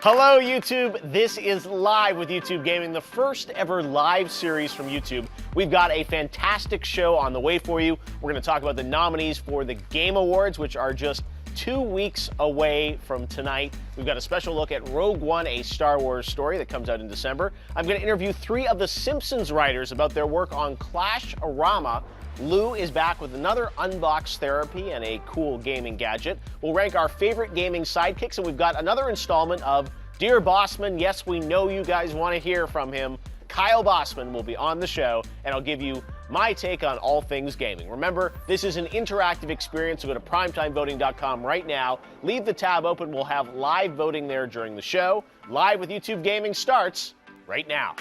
Hello, YouTube. This is Live with YouTube Gaming, the first ever live series from YouTube. We've got a fantastic show on the way for you. We're going to talk about the nominees for the Game Awards, which are just 2 weeks away from tonight. We've got a special look at Rogue One, a Star Wars story that comes out in December. I'm going to interview 3 of the Simpsons writers about their work on Clash-a-rama. Lou is back with another unbox therapy and a cool gaming gadget. We'll rank our favorite gaming sidekicks, and we've got another installment of Dear Bossman. Yes, we know you guys want to hear from him. Kyle Bosman will be on the show, and I'll give you my take on all things gaming. Remember, this is an interactive experience, so go to primetimevoting.com right now. Leave the tab open. We'll have live voting there during the show. Live with YouTube Gaming starts right now.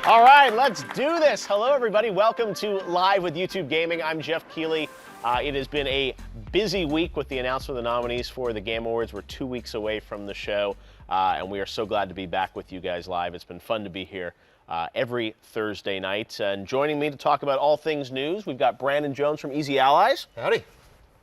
All right, let's do this. Hello, everybody. Welcome to Live with YouTube Gaming. I'm Jeff Keighley. It has been a busy week with the announcement of the nominees for the Game Awards. We're 2 weeks away from the show, and we are so glad to be back with you guys live. It's been fun to be here every Thursday night. And joining me to talk about all things news, we've got Brandon Jones from Easy Allies. Howdy.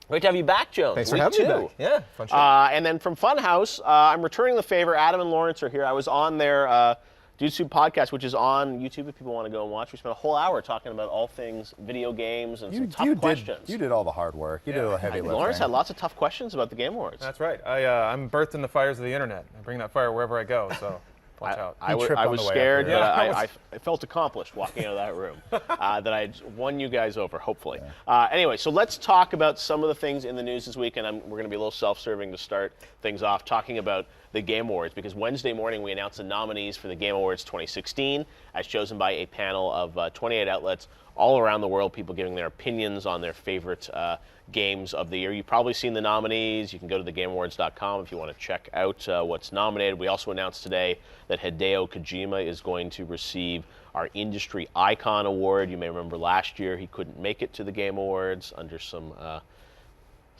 Great to have you back, Jones. Thanks for having me back. Yeah, fun show. And then from Funhaus, I'm returning the favor. Adam and Lawrence are here. I was on their YouTube podcast, which is on YouTube if people want to go and watch. We spent a whole hour talking about all things video games and some tough questions. You did all the hard work. You did all the heavy lifting. Lawrence had lots of tough questions about the Game Awards. That's right. I'm birthed in the fires of the internet. I bring that fire wherever I go, so watch out. I was scared, but I felt accomplished walking out of that room, that I won you guys over, hopefully. Yeah. Anyway, so let's talk about some of the things in the news this week, and we're going to be a little self-serving to start things off, talking about the Game Awards, because Wednesday morning we announced the nominees for the Game Awards 2016, as chosen by a panel of 28 outlets all around the world, people giving their opinions on their favorite games of the year. You've probably seen the nominees. You can go to thegameawards.com if you want to check out what's nominated. We also announced today that Hideo Kojima is going to receive our Industry Icon Award. You may remember last year he couldn't make it to the Game Awards under some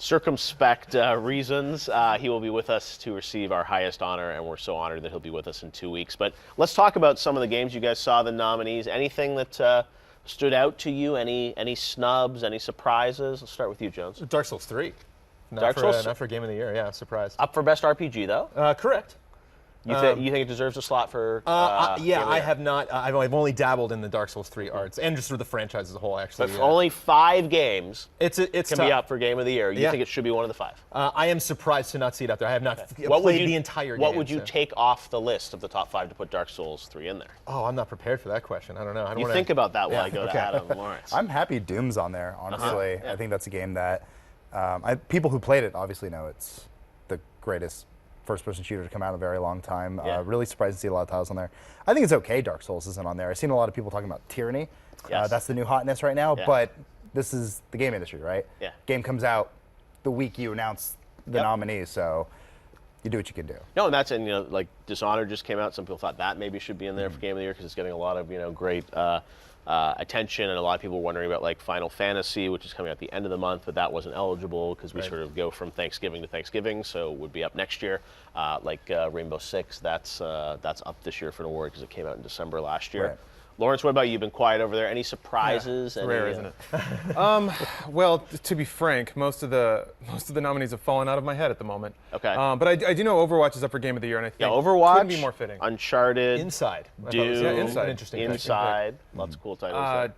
circumspect reasons. He will be with us to receive our highest honor, and we're so honored that he'll be with us in 2 weeks. But let's talk about some of the games you guys saw, the nominees. Anything that stood out to you? Any snubs? Any surprises? Let's start with you, Jones. Dark Souls 3. Not for Game of the Year, yeah, surprised. Up for Best RPG, though? Correct. You think it deserves a slot for yeah, I have not. I've only dabbled in the Dark Souls 3 arts, and just through the franchise as a whole, actually. But only 5 games can be up for Game of the Year. You think it should be one of the 5? I am surprised to not see it up there. I have not played the entire game. What would you take off the list of the top 5 to put Dark Souls 3 in there? Oh, I'm not prepared for that question. I don't know. You think about that while I go to Adam and Lawrence. I'm happy Doom's on there, honestly. I think that's a game that people who played it obviously know it's the greatest first-person shooter to come out in a very long time. Really surprised to see a lot of titles on there. I think it's okay Dark Souls isn't on there. I've seen a lot of people talking about Tyranny. Yes. That's the new hotness right now, but this is the game industry, right? Yeah. Game comes out the week you announce the nominees, so you do what you can do. No, and that's, and like Dishonored just came out. Some people thought that maybe should be in there for Game of the Year because it's getting a lot of great attention, and a lot of people were wondering about like Final Fantasy, which is coming out at the end of the month, but that wasn't eligible because we sort of go from Thanksgiving to Thanksgiving, so it would be up next year. Rainbow Six, that's up this year for an award because it came out in December last year. Right. Lawrence, what about you? You've been quiet over there. Any surprises? It's rare, isn't it? Well, to be frank, most of the nominees have fallen out of my head at the moment. Okay. But I do know Overwatch is up for Game of the Year, and I think Overwatch couldn't be more fitting. Uncharted, Inside. Doom, Interesting. Inside. Lots of cool titles.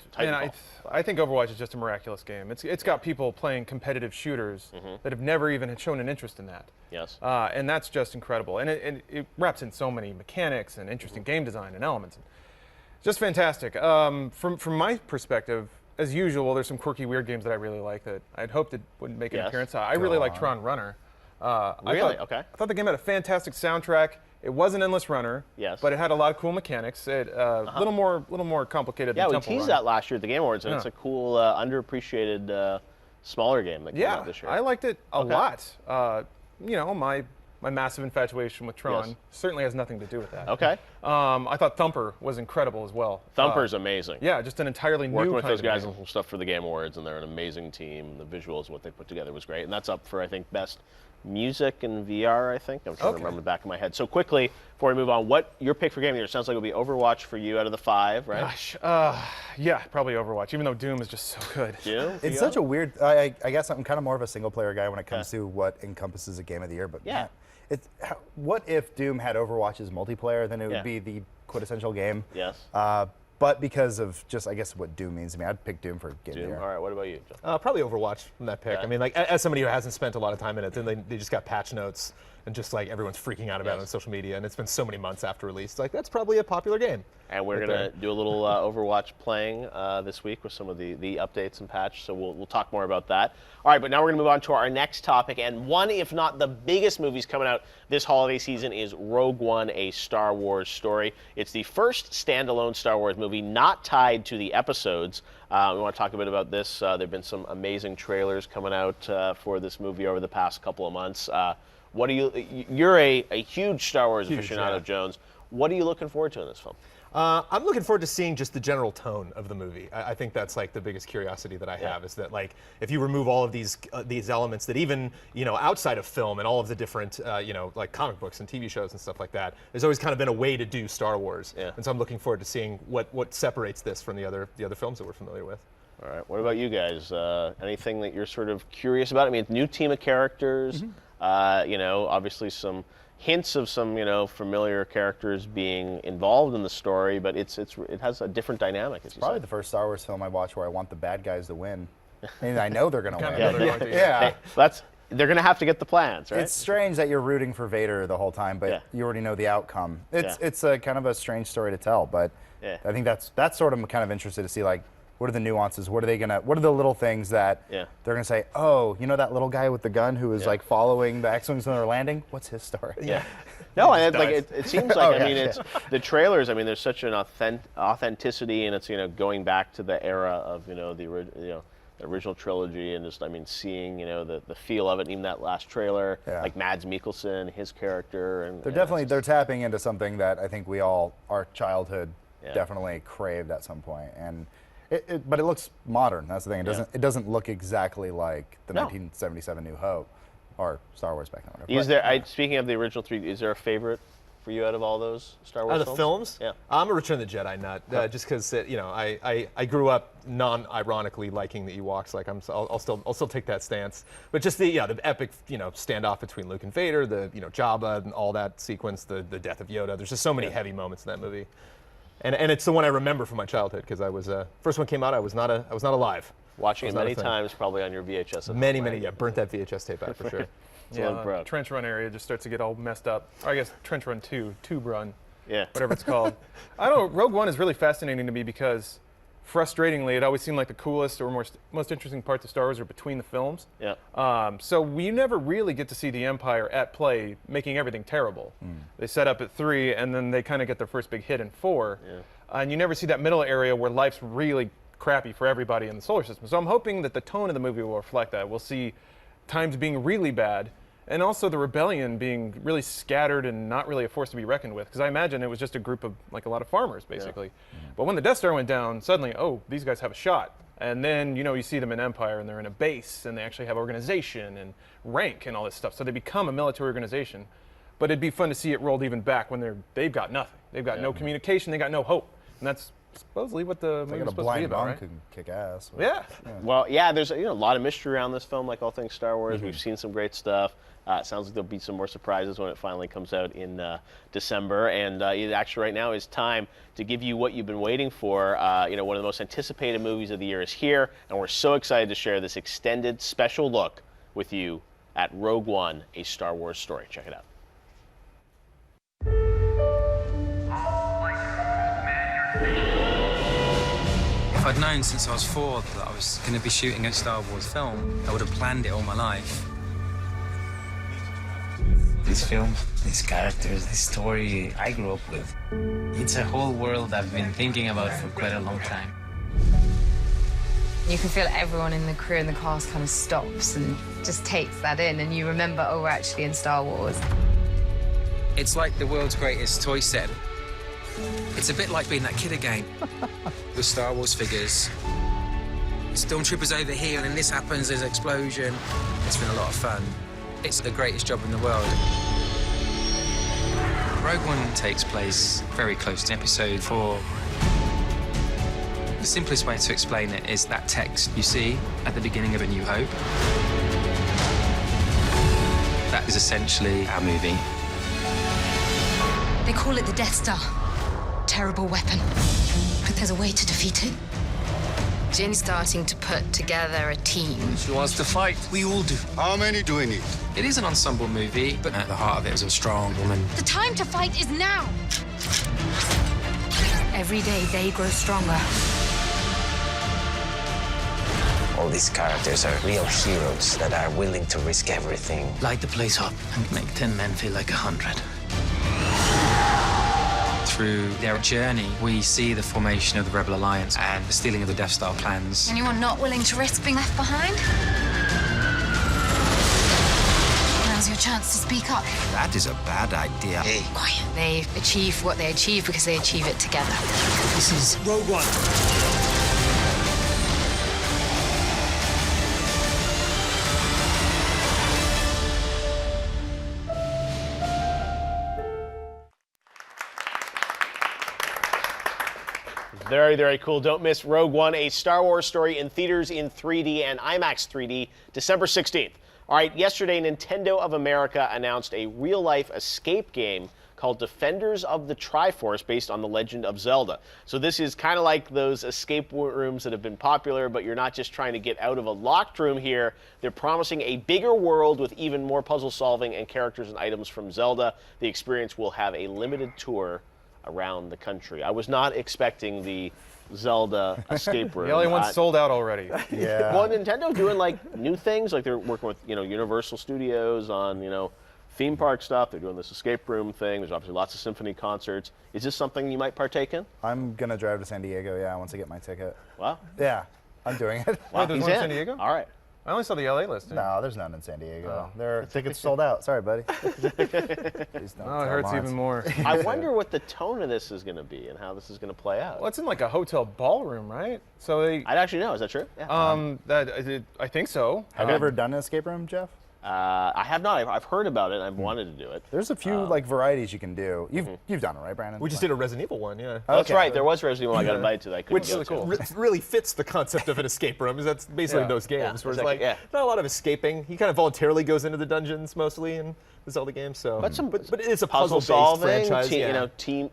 I think Overwatch is just a miraculous game. It's got people playing competitive shooters that have never even shown an interest in that. Yes. And that's just incredible. And it wraps in so many mechanics and interesting game design and elements. Just fantastic. From my perspective, as usual, there's some quirky, weird games that I really like that I'd hoped it would make an appearance. I really like Tron Runner. Really? I thought the game had a fantastic soundtrack. It was an endless runner, but it had a lot of cool mechanics. It a little more complicated than Temple Run. We teased that last year at the Game Awards, and it's a cool, underappreciated, smaller game that came out this year. I liked it a lot. My massive infatuation with Tron certainly has nothing to do with that. Okay. I thought Thumper was incredible as well. Thumper's amazing. Yeah, just an entirely new Working with kind those guys of on some stuff for the Game Awards, and they're an amazing team. The visuals, what they put together was great, and that's up for, I think, best music and VR, I think. I'm trying to remember the back of my head. So quickly, before we move on, what your pick for game of the year? It sounds like it'll be Overwatch for you out of the 5, right? Gosh, yeah, probably Overwatch, even though Doom is just so good. Doom? It's such a weird. I guess I'm kind of more of a single-player guy when it comes to what encompasses a game of the year. But Yeah. what if Doom had Overwatch's multiplayer? Then it would be the quintessential game. Yes. But because of just, I guess, what Doom means to me, I'd pick Doom for game of the Doom. year. All right, what about you, John? Probably Overwatch from that pick. Yeah. I mean, like, as somebody who hasn't spent a lot of time in it, then they just got patch notes and just like everyone's freaking out about it on social media, and it's been so many months after release. Like, that's probably a popular game. And we're right going to there. do a little Overwatch playing this week with some of the updates and patch, so we'll talk more about that. All right, but now we're going to move on to our next topic, and one, if not the biggest movies coming out this holiday season is Rogue One, a Star Wars story. It's the first standalone Star Wars movie not tied to the episodes. We want to talk a bit about this. There have been some amazing trailers coming out for this movie over the past couple of months. What are you're a huge Star Wars aficionado, yeah. Jones. What are you looking forward to in this film? I'm looking forward to seeing just the general tone of the movie. I think that's like the biggest curiosity that I have is that, like, if you remove all of these elements that even, you know, outside of film and all of the different, you know, like comic books and TV shows and stuff like that, there's always kind of been a way to do Star Wars. Yeah. And so I'm looking forward to seeing what separates this from the other films that we're familiar with. All right. What about you guys? Anything that you're sort of curious about? I mean, new team of characters. You know, obviously some hints of some, you know, familiar characters being involved in the story, but it has a different dynamic, as you Probably said. the first Star Wars film I watch where I want the bad guys to win. And I know they're going to win. know they're going to, Yeah. Hey, they're going to have to get the plans, right? It's strange that you're rooting for Vader the whole time, but you already know the outcome. It's a kind of a strange story to tell, but I think that's sort of I'm kind of interested to see, like, what are the nuances? What are the little things that they're gonna say? Oh, you know that little guy with the gun who was like following the X-wings when they were landing? What's his story? Yeah. No, and it seems like it's the trailers. I mean, there's such an authenticity, and it's, you know, going back to the era of, you know, the original trilogy, and just, I mean, seeing, you know, the feel of it. Even that last trailer, like Mads Mikkelsen, his character, and they're tapping into something that I think we all, our childhood, definitely craved at some point, and. But it looks modern. That's the thing. It doesn't look exactly like the 1977 New Hope or Star Wars back then. Is there? Speaking of the original 3, is there a favorite for you out of all those Star Wars Out of the films? Yeah. I'm a Return of the Jedi nut, just because you know I grew up non-ironically liking the Ewoks. Like I'll still take that stance. But just the epic, you know, standoff between Luke and Vader, the, you know, Jabba and all that sequence, the death of Yoda. There's just so many heavy moments in that movie. And it's the one I remember from my childhood because I was first one came out. I was not alive. Watching it many times, probably on your VHS. Many, burnt that VHS tape out for sure. Yeah, Trench Run area just starts to get all messed up. Or I guess Trench Run 2, Tube Run, Yeah. whatever it's called. I don't know. Rogue One is really fascinating to me because, frustratingly, it always seemed like the coolest or most interesting parts of Star Wars are between the films. Yeah. So we never really get to see the Empire at play making everything terrible. They set up at 3, and then they kind of get their first big hit in 4. And you never see that middle area where life's really crappy for everybody in the solar system. So I'm hoping that the tone of the movie will reflect that. We'll see times being really bad, and also the rebellion being really scattered and not really a force to be reckoned with. Because I imagine it was just a group of, like, a lot of farmers, basically. But when the Death Star went down, suddenly, oh, these guys have a shot. And then, you know, you see them in Empire, and they're in a base, and they actually have organization and rank and all this stuff. So they become a military organization. But it'd be fun to see it rolled even back when they've got nothing. They've got no communication. They got no hope. And that's supposedly what the movie's supposed to be about, right? Could kick ass. Yeah. Well, yeah, there's a lot of mystery around this film, like all things Star Wars. We've seen some great stuff. It sounds like there'll be some more surprises when it finally comes out in December. And it actually right now is time to give you what you've been waiting for. You know, one of the most anticipated movies of the year is here, and we're so excited to share this extended special look with you at Rogue One, a Star Wars story. Check it out. If I'd known since I was 4 that I was going to be shooting a Star Wars film, I would have planned it all my life. This film, these characters, this story I grew up with, it's a whole world I've been thinking about for quite a long time. You can feel everyone in the crew and the cast kind of stops and just takes that in, and you remember, oh, we're actually in Star Wars. It's like the world's greatest toy set. It's a bit like being that kid again. The Star Wars figures. Stormtroopers over here, and then this happens, there's an explosion. It's been a lot of fun. It's the greatest job in the world. Rogue One takes place very close to episode 4. The simplest way to explain it is that text you see at the beginning of A New Hope. That is essentially our movie. They call it the Death Star. Terrible weapon. But there's a way to defeat it. Jin's starting to put together a team. She wants to fight. We all do. How many do we need? It is an ensemble movie, but at the heart of it is a strong woman. The time to fight is now. Every day they grow stronger. All these characters are real heroes that are willing to risk everything. Light the place up and make 10 men feel like 100. Through their journey, we see the formation of the Rebel Alliance and the stealing of the Death Star plans. Anyone not willing to risk being left behind? Now's your chance to speak up. That is a bad idea. Hey, Quiet. They achieve what they achieve because they achieve it together. This is Rogue One. Very, very cool. Don't miss Rogue One, a Star Wars story in theaters in 3D and IMAX 3D, December 16th. All right, yesterday, Nintendo of America announced a real-life escape game called Defenders of the Triforce based on The Legend of Zelda. So this is kind of like those escape rooms that have been popular, but you're not just trying to get out of a locked room here. They're promising a bigger world with even more puzzle solving and characters and items from Zelda. The experience will have a limited tour around the country. I was not expecting the Zelda escape room. The only one's sold out already. Yeah. Well, Nintendo doing like new things, like they're working with Universal Studios on theme park stuff. They're doing this escape room thing. There's obviously lots of symphony concerts. Is this something you might partake in? I'm gonna drive to San Diego. Yeah, once I get my ticket. Wow. Yeah, I'm doing it. Wow, there's He's one in in. San Diego? All right. I only saw the LA listing. No, there's none in San Diego. Their tickets sold out. Sorry, buddy. Please don't Oh, it tell hurts Lawrence. even more. I wonder what the tone of this is going to be and how this is going to play out. Well, it's in like a hotel ballroom, right? So they, I'd actually know. Is that true? Yeah. I think so. Have you ever done an escape room, Jeff? I have not. I've heard about it. And I've wanted to do it. There's a few like varieties you can do. You've done it, right, Brandon? We just did a Resident Evil one, yeah. That's Okay. right. There was Resident Evil I got invited to that I couldn't Which go really cool. to. really fits the concept of an escape room. Is that's basically Yeah. those games where it's exactly, like yeah. not a lot of escaping. He kind of voluntarily goes into the dungeons mostly in the Zelda games. So, But it is a puzzle puzzle-based solving, franchise. yeah.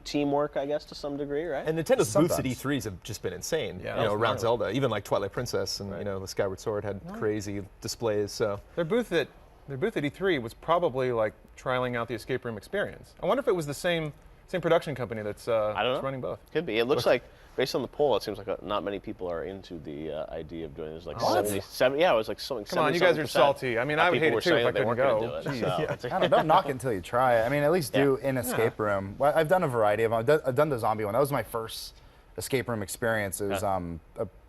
teamwork, I guess, to some degree, right? And Nintendo's booths at Sometimes. E3s have just been insane. Yeah, you know, that's around gnarly. Zelda, even like Twilight Princess and the Skyward Sword had crazy displays. So Their booth at E3 was probably like trialing out the escape room experience. I wonder if it was the same production company that's I don't know. running both. Could be. It looks like, based on the poll, it seems like not many people are into the idea of doing this. Like 70, yeah, it was like something. Come on, you guys are 77%. salty. I mean, I would hate People it were too saying if I that they couldn't weren't gonna go. do it, so it's like- Don't knock it until you try it. I mean, at least do an escape room. Well, I've done a variety of them. I've done the zombie one. That was my first escape room experience. It was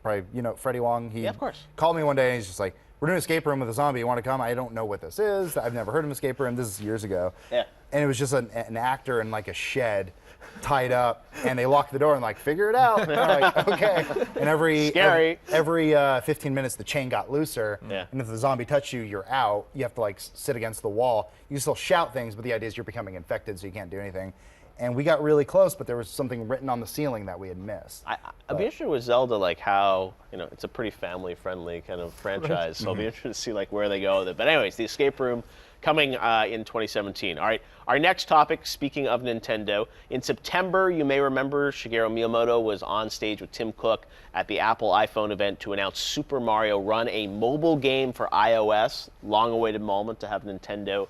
probably Freddie Wong. He Yeah, of course. called me one day and he's just like, "We're doing an escape room with a zombie. You want to come?" I don't know what this is. I've never heard of an escape room. This is years ago. Yeah. And it was just an actor in like a shed, tied up, and they locked the door and like, "Figure it out." And I'm like, okay. And every Scary. every 15 minutes the chain got looser. Yeah. And if the zombie touched you, you're out. You have to like sit against the wall. You can still shout things, but the idea is you're becoming infected, so you can't do anything. And we got really close, but there was something written on the ceiling that we had missed. I'd be interested with Zelda, like how, it's a pretty family-friendly kind of franchise, so I'll be interested to see like where they go with it. But anyways, the escape room coming in 2017. All right, our next topic, speaking of Nintendo, in September, you may remember Shigeru Miyamoto was on stage with Tim Cook at the Apple iPhone event to announce Super Mario Run, a mobile game for iOS. Long-awaited moment to have Nintendo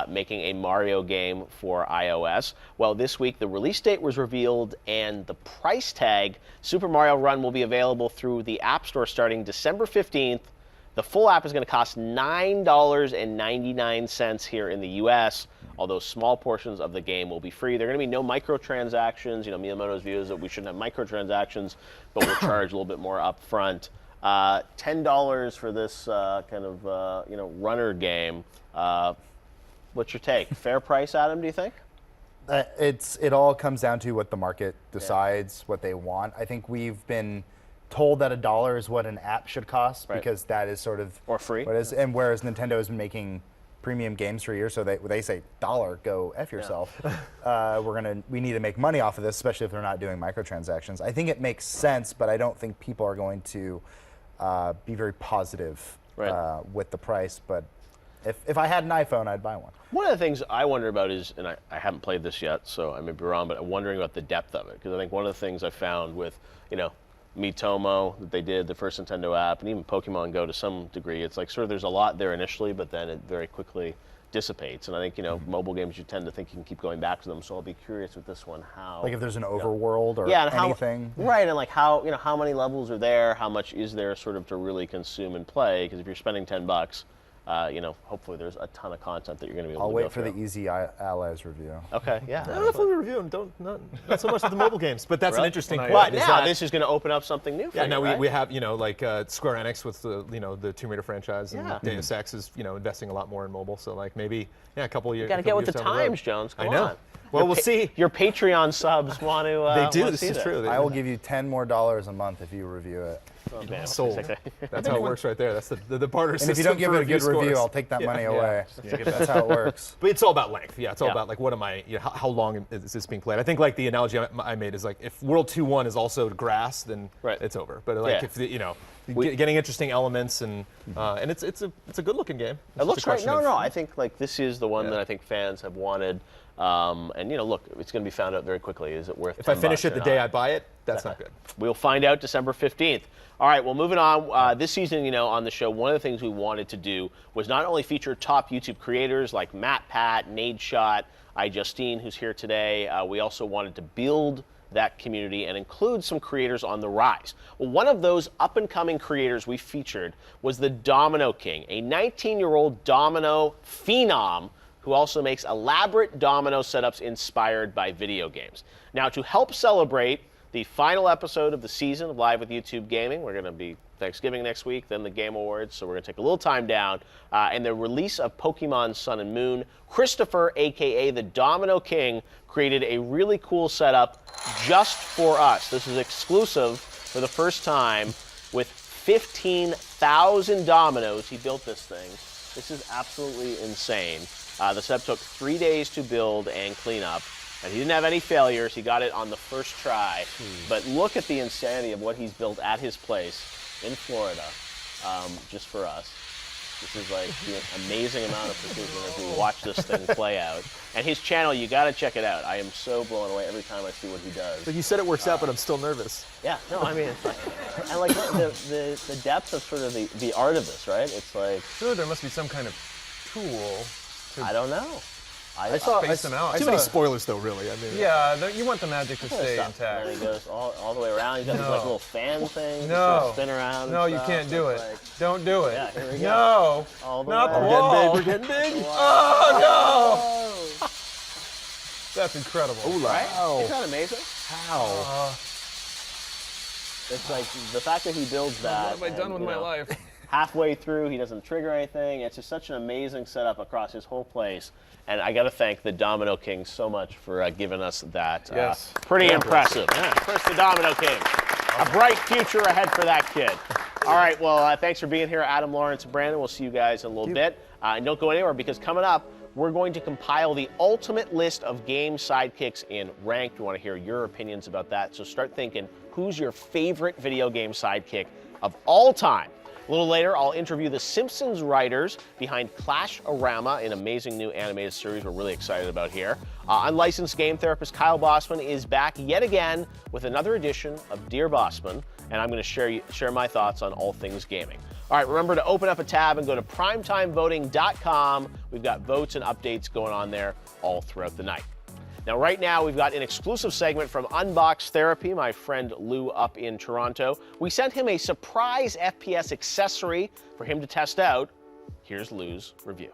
making a Mario game for iOS. Well, this week the release date was revealed and the price tag. Super Mario Run will be available through the App Store starting December 15th. The full app is going to cost $9.99 here in the US, although small portions of the game will be free. There are going to be no microtransactions. Miyamoto's view is that we shouldn't have microtransactions, but we'll charge a little bit more up front. $10 for this kind of runner game. What's your take? Fair price, Adam, do you think? It all comes down to what the market decides, what they want. I think we've been told that $1 is what an app should cost because that is sort of Or free. what is, and whereas Nintendo has been making premium games for a year, so they say, dollar, go F yourself. We need to make money off of this, especially if they're not doing microtransactions. I think it makes sense, but I don't think people are going to be very positive with the price. But if I had an iPhone, I'd buy one. One of the things I wonder about is, and I haven't played this yet, so I may be wrong, but I'm wondering about the depth of it. Because I think one of the things I found with, Miitomo that they did, the first Nintendo app, and even Pokemon Go to some degree, it's like sort of there's a lot there initially, but then it very quickly dissipates. And I think, mobile games, you tend to think you can keep going back to them. So I'll be curious with this one, how. Like if there's an overworld or anything. Right, and like how many levels are there? How much is there sort of to really consume and play? Because if you're spending $10, hopefully there's a ton of content that you're going to be able to go I'll wait for the Easy Allies review. Okay, yeah. I don't know if we review them. Not so much with the mobile games, but that's an interesting point. But now this is going to open up something new for you, now right? we have, like Square Enix with the Tomb Raider franchise, and Deus Ex is, investing a lot more in mobile. So like maybe, a couple of years. You got to get with the times, Jones. Come on. Well, we'll see. Your Patreon subs want to. They do. This is true. I will give you $10 more a month if you review it. Oh, man. Sold. That's how it works right there. That's the barter system. And if you don't give it a good review, scores. I'll take that money away. That's how it works. But it's all about length. Yeah, it's all about like what am I? How long is this being played? I think like the analogy I made is like if World 2.1 is also grass, then it's over. But like if getting interesting elements and it's a good looking game. It looks great. No, I think like this is the one that I think fans have wanted. And look, it's going to be found out very quickly. Is it worth? If I finish it the day I buy it, that's not good. We'll find out December 15th. All right, well, moving on. This season, on the show, one of the things we wanted to do was not only feature top YouTube creators like Matt Pat, Nadeshot, iJustine, who's here today. We also wanted to build that community and include some creators on the rise. Well, one of those up-and-coming creators we featured was the Domino King, a 19-year-old domino phenom who also makes elaborate domino setups inspired by video games. Now, to help celebrate the final episode of the season of Live with YouTube Gaming, we're going to be Thanksgiving next week, then the Game Awards, so we're going to take a little time down, and the release of Pokemon Sun and Moon, Christopher, a.k.a. the Domino King, created a really cool setup just for us. This is exclusive for the first time with 15,000 dominoes. He built this thing. This is absolutely insane. The setup took 3 days to build and clean up, and he didn't have any failures. He got it on the first try. But look at the insanity of what he's built at his place in Florida, just for us. This is like the amazing amount of precision as we watch this thing play out. And his channel, you got to check it out. I am so blown away every time I see what he does. But you said it works out, but I'm still nervous. Yeah, no, I mean, I like the depth of sort of the art of this, right? It's like, sure, there must be some kind of tool. I don't know. I saw them out. Too many spoilers, though. Really, I mean. Yeah, you want the magic to stay intact. And then he goes all the way around. He's got this like little fan thing. No, spin around. No, you can't do it. Like, don't do it. Yeah, here we go. No, all the not way. the wall. We're getting big. Oh no! That's incredible. Ooh, right? Isn't that amazing? How? It's like the fact that he builds that. What have I done with my life? Halfway through, he doesn't trigger anything. It's just such an amazing setup across his whole place. And I got to thank the Domino King so much for giving us that. Yes. Pretty impressive. Yeah, Chris the Domino King. A bright future ahead for that kid. All right, well, thanks for being here, Adam, Lawrence, and Brandon. We'll see you guys in a little bit. And don't go anywhere, because coming up, we're going to compile the ultimate list of game sidekicks in Ranked. We want to hear your opinions about that. So start thinking, who's your favorite video game sidekick of all time? A little later, I'll interview the Simpsons writers behind Clash-a-rama, an amazing new animated series we're really excited about here. Unlicensed game therapist Kyle Bosman is back yet again with another edition of Dear Bossman, and I'm going to share my thoughts on all things gaming. All right, remember to open up a tab and go to primetimevoting.com. We've got votes and updates going on there all throughout the night. Now, right now, we've got an exclusive segment from Unbox Therapy, my friend Lou up in Toronto. We sent him a surprise FPS accessory for him to test out. Here's Lou's review.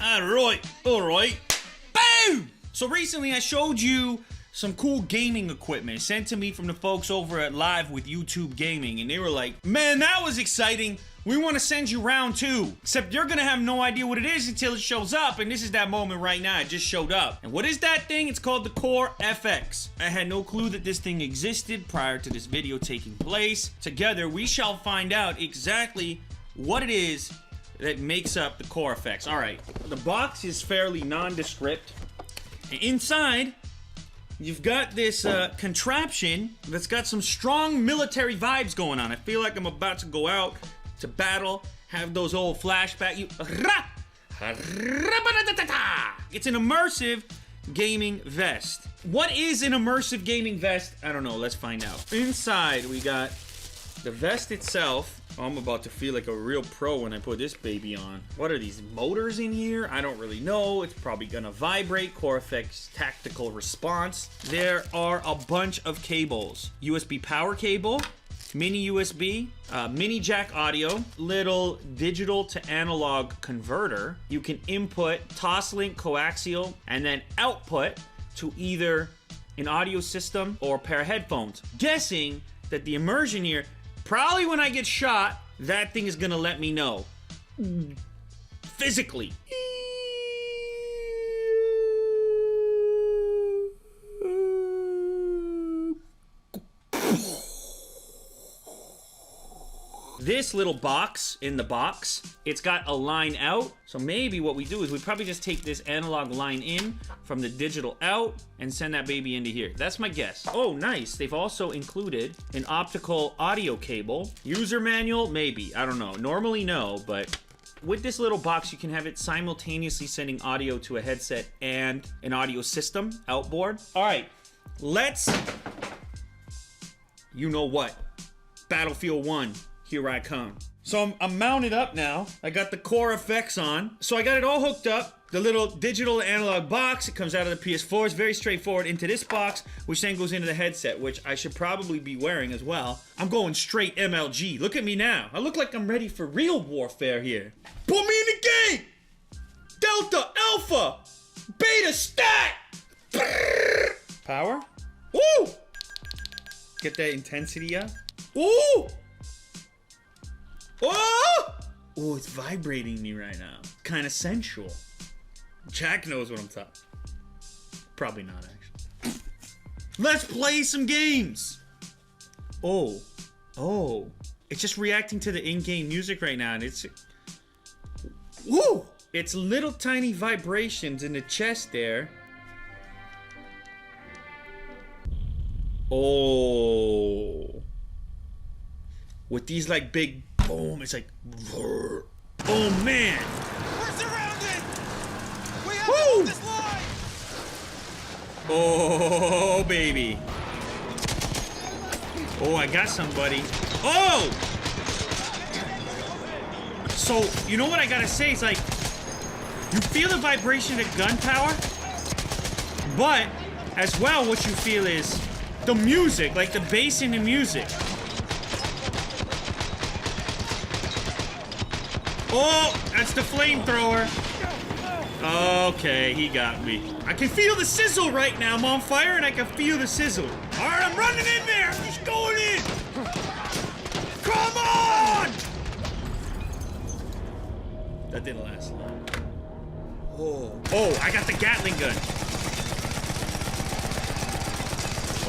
All right. Boom! So recently I showed you some cool gaming equipment sent to me from the folks over at Live with YouTube Gaming, and they were like, man, that was exciting. We want to send you round 2, except you're going to have no idea what it is until it shows up, and this is that moment right now. It just showed up. And what is that thing? It's called the Core FX. I had no clue that this thing existed prior to this video taking place. Together, we shall find out exactly what it is that makes up the core effects. All right, the box is fairly nondescript. Inside, you've got this contraption that's got some strong military vibes going on. I feel like I'm about to go out to battle, have those old flashbacks. It's an immersive gaming vest. What is an immersive gaming vest? I don't know. Let's find out. Inside, we got the vest itself. Oh, I'm about to feel like a real pro when I put this baby on. What are these motors in here? I don't really know. It's probably gonna vibrate. Core effects tactical response. There are a bunch of cables. USB power cable, mini USB, mini jack audio, little digital to analog converter. You can input Toslink coaxial and then output to either an audio system or a pair of headphones. Guessing that the immersion here, probably when I get shot, that thing is gonna let me know. Physically. This little box in the box, it's got a line out. So maybe what we do is we probably just take this analog line in from the digital out and send that baby into here. That's my guess. Oh, nice. They've also included an optical audio cable. User manual, maybe. I don't know. Normally no, but with this little box, you can have it simultaneously sending audio to a headset and an audio system outboard. All right, let's, you know what? Battlefield 1. Here I come. So I'm mounted up now. I got the core effects on. So I got it all hooked up. The little digital analog box, it comes out of the PS4. It's very straightforward into this box, which then goes into the headset, which I should probably be wearing as well. I'm going straight MLG. Look at me now. I look like I'm ready for real warfare here. Put me in the game! Delta, Alpha, Beta, Stat! Power? Woo! Get that intensity up. Woo! Oh! Oh, it's vibrating me right now. Kind of sensual. Jack knows what I'm talking. Probably not, actually. Let's play some games! Oh. Oh. It's just reacting to the in-game music right now, and it's... Woo! It's little tiny vibrations in the chest there. Oh. With these, like, big... Boom, it's like... Oh, man! We're surrounded! We have Woo! to hold this line! Oh, baby. Oh, I got somebody. Oh! So, you know what I gotta say? It's like, you feel the vibration of gun power, but as well, what you feel is the music, like the bass in the music. Oh, that's the flamethrower. Okay, he got me. I can feel the sizzle right now. I'm on fire and I can feel the sizzle. All right, I'm running in there. I'm just going in. Come on! That didn't last long. Oh, oh, I got the Gatling gun.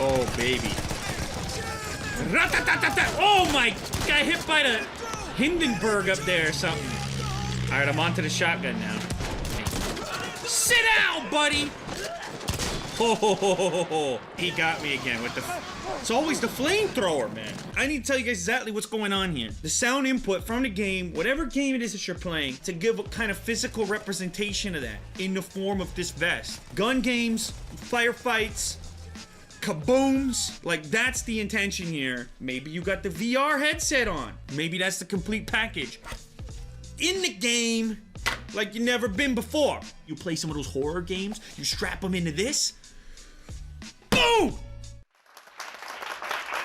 Oh, baby. Oh my, got hit by the Hindenburg up there or something. All right, I'm onto the shotgun now. Sit down, buddy. Oh, he got me again with the... It's always the flamethrower, man. I need to tell you guys exactly what's going on here. The sound input from the game, whatever game it is that you're playing, to give a kind of physical representation of that in the form of this vest. Gun games, firefights, kabooms, like that's the intention here. Maybe you got the VR headset on. Maybe that's the complete package. In the game, like you've never been before. You play some of those horror games, you strap them into this. Boom!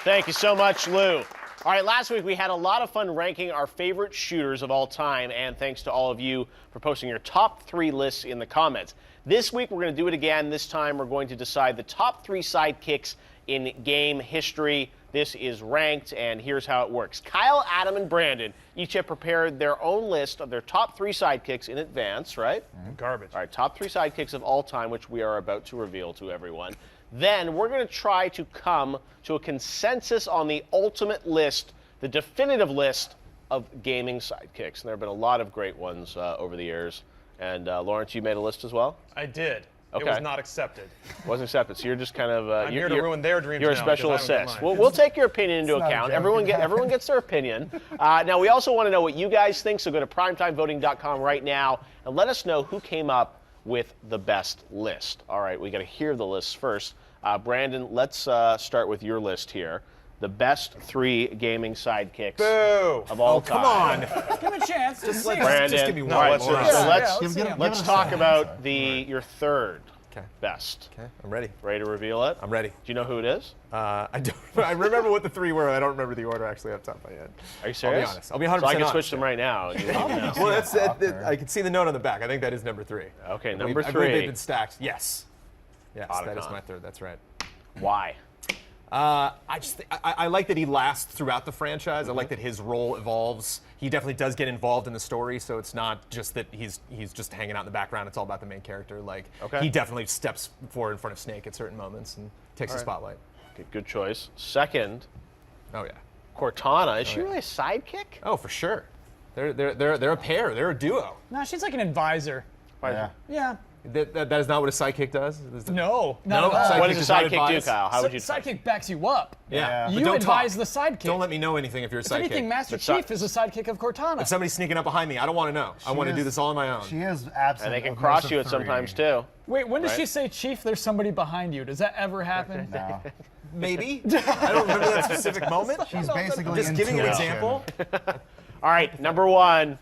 Thank you so much, Lou. All right, last week we had a lot of fun ranking our favorite shooters of all time, and thanks to all of you for posting your top 3 lists in the comments. This week we're going to do it again. This time we're going to decide the top 3 sidekicks in game history. This is ranked, and here's how it works. Kyle, Adam, and Brandon each have prepared their own list of their top 3 sidekicks in advance, right? Garbage. All right, top 3 sidekicks of all time, which we are about to reveal to everyone. Then we're going to try to come to a consensus on the ultimate list, the definitive list of gaming sidekicks, and there have been a lot of great ones over the years. And Lawrence, you made a list as well? I did. Okay. It was not accepted. Wasn't accepted, so you're just kind of... I'm here to ruin their dreams You're a now special because I don't get assist. mine. We'll take your opinion into not a account. joke. Everyone gets their opinion. Now, we also want to know what you guys think, so go to primetimevoting.com right now and let us know who came up with the best list. All right, we got to hear the lists first. Brandon, let's start with your list here. The best 3 gaming sidekicks of all time. Come on. Give him a chance. Just Brandon. give me one. All right, let's so just- let's talk about your third best. Okay, I'm ready. Ready to reveal it? I'm ready. Do you know who it is? I don't. I remember what the 3 were. I don't remember the order actually off the top of my head. Are you serious? honest. I'll be 100% So I can honest. switch them right now. and you let me know. Well, I can see the note on the back. I think that is number 3. Okay, I number believe they've 3. been stacked. Yes. Yes, that is Otacon. my third. That's right. Why? I like that he lasts throughout the franchise. I like that his role evolves. He definitely does get involved in the story, so it's not just that he's just hanging out in the background. It's all about the main character. Like he definitely steps forward in front of Snake at certain moments and takes the spotlight. Okay, good choice. Second, Oh yeah. Cortana. Is she really a sidekick? Oh, for sure. They're a pair. They're a duo. No, she's like an advisor. Yeah. Yeah. That is not what a sidekick does. No. No. Not at all. What does a not sidekick do, advise. Kyle? How would you advise? Sidekick backs you up. Yeah. But You don't advise talk. the sidekick. Don't let me know anything if you're a If sidekick. anything, Master Chief is a sidekick of Cortana. If somebody's sneaking up behind me, I don't want to know. I want to is- do this all on my own. She is absent. And they can of cross most you of at sometimes 3. too. Wait, when does Right. she say, Chief, there's somebody behind you? Does that ever happen? No. Maybe. I don't remember that specific moment. She's basically Just giving an intuition. example. All right, number 1,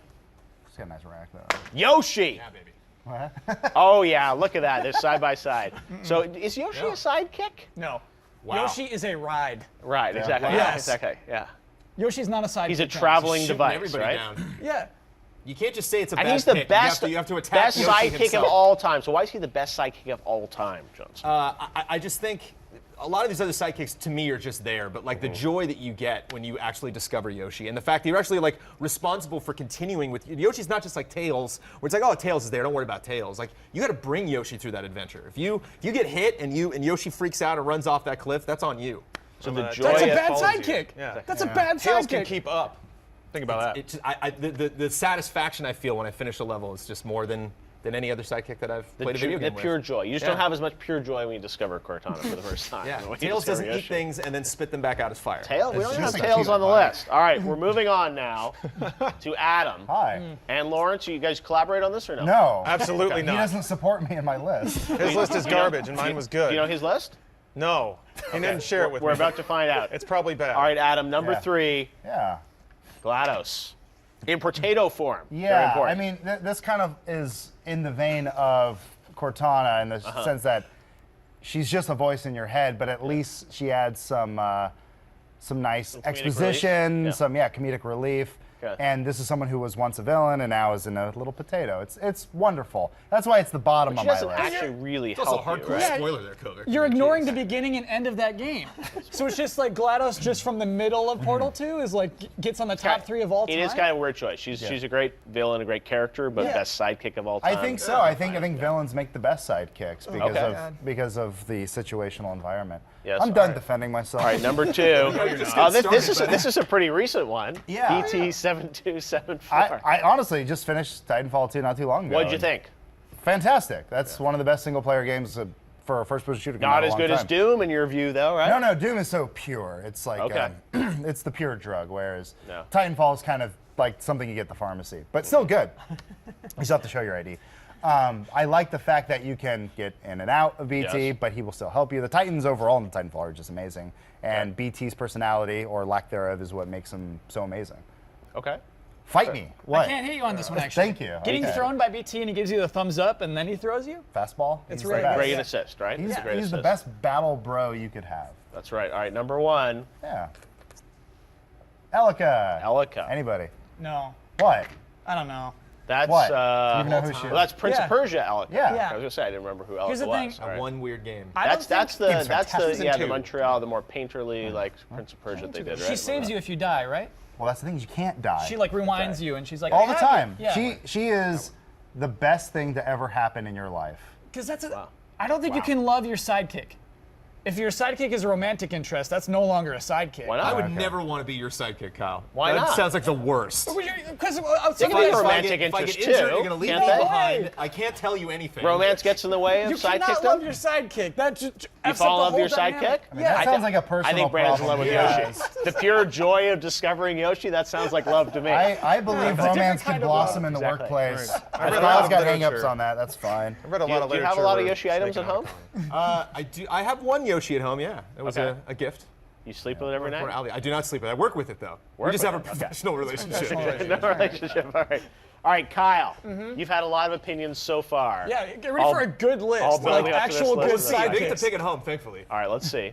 She's got a nice rack though. Yoshi. Yeah, baby. Oh yeah, look at that. They're side by side. So is Yoshi a sidekick? No. Wow. Yoshi is a ride. Right, exactly. Wow. Yeah, Yes. exactly. Yeah. Yoshi's not a sidekick. He's a no. traveling Shooting device, everybody right? down. Yeah. You can't just say it's a And bad he's the pick. best, You have to attack best Yoshi sidekick himself. of all time. So why is he the best sidekick of all time, Jones? I just think a lot of these other sidekicks to me are just there, but like the joy that you get when you actually discover Yoshi and the fact that you're actually like responsible for continuing with Yoshi's not just like Tails, where it's like, oh, Tails is there, don't worry about Tails. Like you got to bring Yoshi through that adventure. If you get hit and Yoshi freaks out and runs off that cliff, that's on you. So the joy That's a of- bad follows you. sidekick. Yeah. That's a bad Tails can sidekick. keep up. Think about that. It just, the satisfaction I feel when I finish a level is just more than any other sidekick that I've played a video game the pure with. joy. You just Yeah. don't have as much pure joy when you discover Cortana for the first time. Yeah, When you Tails discover doesn't eat Yoshi. things and then spit them back out as fire. Tails? We It's don't have just a Tails cute on the vibe. list. All right, we're moving on now to Adam. Hi. And Lawrence, you guys collaborate on this or no? No. Absolutely He not. doesn't support me in my list. His list is garbage, and mine was good. Do you know his list? No, he didn't share it with me. We're about to find out. It's probably bad. All right, Adam, number Yeah. 3, Yeah. GLaDOS. In potato form. Very Yeah, important. I mean, this kind of is in the vein of Cortana in the sense that she's just a voice in your head, but at least she adds some nice comedic exposition, relief? Yeah. some comedic relief. Good. And this is someone who was once a villain and now is in a little potato. It's wonderful. That's why it's the bottom She of my doesn't list. actually really It's also a help you, hardcore right? spoiler there, Kovic. You're ignoring the beginning and end of that game. So it's just like GLaDOS just from the middle of Portal 2 is like gets on the top 3 of all time. It is kind of a weird choice. She's a great villain, a great character, but Yeah. best sidekick of all time. I think so. I think villains make the best sidekicks because Okay. because of the situational environment. Yes, I'm done all right. defending myself. All right, number 2. This is a pretty recent one. Yeah. BT7274. I honestly just finished Titanfall 2 not too long ago. What'd you think? Fantastic. That's one of the best single-player games for a first-person shooter. Not as good as Doom in your view, though, right? No, Doom is so pure. It's like Okay. it's the pure drug, whereas No. Titanfall is kind of like something you get at the pharmacy, but still good. You still have to show your ID. I like the fact that you can get in and out of BT, Yes. but he will still help you. The Titans overall in the Titanfall are just amazing, and BT's personality or lack thereof is what makes him so amazing. Okay. Fight me. What? I can't hit you on this one actually. Thank you. Getting Okay. thrown by BT and he gives you the thumbs up and then he throws you? Fastball. It's He's really the best. Great assist, right? He's, a great he's the assist. best battle bro you could have. That's right. All right, number 1, Yeah. Elika. Elika. Anybody? No. What? I don't know. That's What? Do you even know who she is? well, that's Prince Yeah. of Persia, Elika. Yeah. Yeah. I was gonna say I didn't remember who Elika Here's the was. thing. All right. One weird game. That's Game's the fantastic. yeah, the Season 2. Montreal, the more painterly like Prince of Persia they did, right? She saves you if you die, right? Well, that's the thing. You can't die. She like rewinds you and she's like all "I the have you." time. Yeah. She is the best thing to ever happen in your life. Because that's a. I don't think you can love your sidekick. If your sidekick is a romantic interest, that's no longer a sidekick. Why not? I would never want to be your sidekick, Kyle. Why that not? sounds like the worst. Because They can be romantic if I interest get injured, too. you're going to leave can't me they? behind. I can't tell you anything. Romance gets in the way of you cannot sidekick. love your sidekick. That just You fall in love with your sidekick? That sounds like a personal I think Brandon's in love problem. with Yoshi. The pure joy of discovering Yoshi, that sounds like love to me. I believe romance can kind of blossom love. in the Exactly. workplace. If read a lot Kyle's of got literature. hang-ups on that, that's fine. I've read a lot of Do you literature. have a lot of where Yoshi items at home? I do. I have one Yoshi at home. Yeah, it was Okay. a gift. You sleep with it every For night? Ali. I do not sleep with it. I work with it though. Work we just with have a it, okay. professional relationship. No relationship. All right. All right, Kyle. You've had a lot of opinions so far. Yeah, get ready for a good list. all Like building up to this actual good list. I get to sidekicks. pick it home, thankfully. All right, let's see.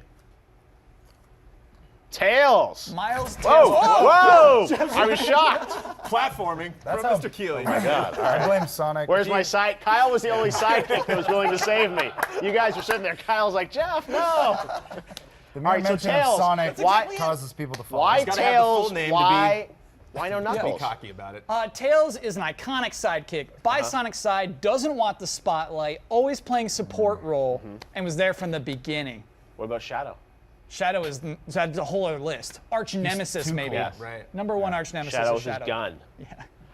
Tails. Miles Whoa! Tails. Whoa! I was shocked. Platforming That's from how- Mr. Keeley. Oh my God. All I right. blame Sonic. Where's my side? Kyle was the only sidekick that was willing to save me. You guys were sitting there. Kyle's like, Jeff, no. The All right, so mention Tails. of Sonic Why- causes people to fall. Why It's gotta have the full Tails? name to Why no Be Knuckles? cocky about it. Tails is an iconic sidekick. By Sonic's side, doesn't want the spotlight, always playing support role, and was there from the beginning. What about Shadow? Shadow that's a whole other list. Arch nemesis, too maybe. cool. Yes. Right. Number one arch nemesis Shadow is was Shadow. his gun. Yeah.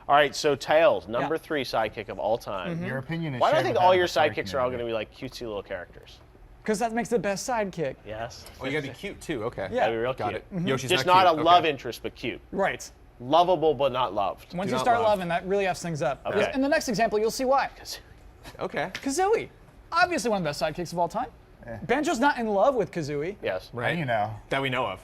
All right, so Tails, number Yeah. 3 sidekick of all time. Your opinion is Why do I shared think with all that your of the furry sidekicks are all going to community. be like cutesy little characters? Because that makes the best sidekick. Yes. Oh, you gotta be cute too. Okay. Yeah. Gotta be real Got cute. it. Yoshi's Just not not cute. a love Okay. interest, but cute. Right. Lovable, but not loved. Once Do you not start love. loving, that really F's things up. Okay. In the next example, you'll see why. Okay. Kazooie. Obviously one of the best sidekicks of all time. Banjo's not in love with Kazooie. Yes. How do you know? That we know of.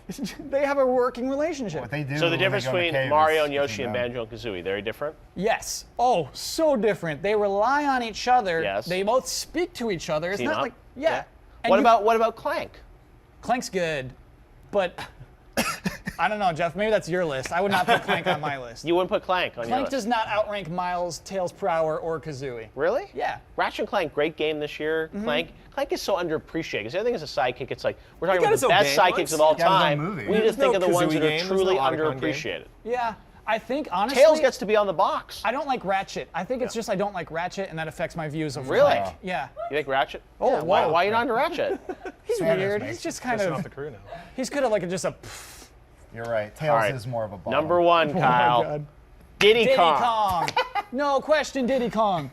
They have a working relationship. What they do So the when they difference go in the between cave Mario is and Yoshi between and them. Banjo and Kazooie, very different? Yes. Oh, so different. They rely on each other. Yes. They both speak to each other. It's Team not up. like, yeah. And What you- about Clank? Clank's good, but I don't know, Jeff. Maybe that's your list. I would not put Clank on my list. You wouldn't put Clank on your Clank list. does not outrank Miles, Tails per hour, or Kazooie. Really? Yeah. Ratchet and Clank, great game this year. Clank is so underappreciated because everything is a sidekick. It's like we're talking got about his the own best game sidekicks once. of all He got his own time. movie. We need to There's think no of the ones Kazooie that are game. There's truly no Otacon game. underappreciated. Yeah. I think honestly. Tails gets to be on the box. I don't like Ratchet. I think it's just I don't like Ratchet, and that affects my views of Really? Clank. Yeah. You think Ratchet? Oh, Yeah, why wow. are you not into Ratchet? He's Sanders weird. makes He's just kind Off of. the crew now. He's kind of like just a. You're right. Tails All right. is more of a ball. Number 1, Kyle. God. Diddy Diddy Kong. Kong. No question, Diddy Kong.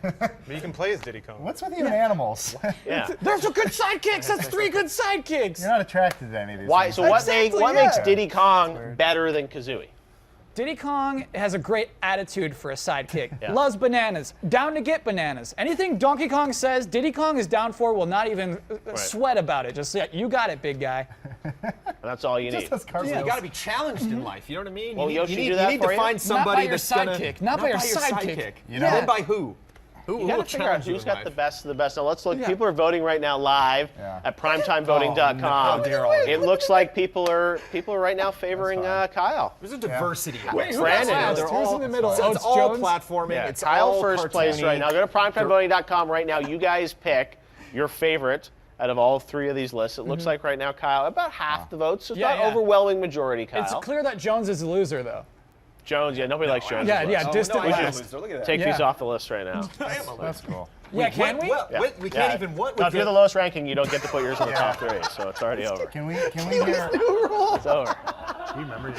But you can play as Diddy Kong. What's with you and animals? Yeah. There's a good sidekicks. That's 3 good sidekicks. You're not attracted to any of these. Why? things. So what, Exactly, what yeah. makes Diddy Kong better than Kazooie? Diddy Kong has a great attitude for a sidekick. Yeah. Loves bananas. Down to get bananas. Anything Donkey Kong says, Diddy Kong is down for. Will not even sweat about it. Just say, you got it, big guy. And that's all you need. Just has cartwheels. You got to be challenged in life. You know what I mean? Well, you Yoshi need, do that you need for to you? find somebody your that's gonna sidekick, not by your sidekick. You know? Then by who? Who You will gotta figure out challenge you who's in got life? the best of the best. Now let's look. Yeah. People are voting right now live Yeah. at primetimevoting.com. Oh, dear, oh, dear. It looks like people are right now favoring Kyle. There's a diversity. here. Wait, Brandon, last? they're Who's all- in the middle? So Oh, it's it's all Jones? platforming. Yeah, It's Kyle all first place cartoony. right now. Go to primetimevoting.com right now. You guys pick your favorite out of all 3 of these lists. It looks like right now, Kyle, about half the votes. So it's Yeah, not yeah. overwhelming majority, Kyle. It's clear that Jones is a loser, though. Jones, yeah, nobody likes Jones. Yeah, yeah, distant I am a last. loser. Look at that. Take these Yeah. off the list right now. That's cool. Yeah, can we? What? Yeah. What? We can't even what? No, with if you're the lowest ranking, you don't get to put yours in the top 3, so it's already over. Can we hear? It's over.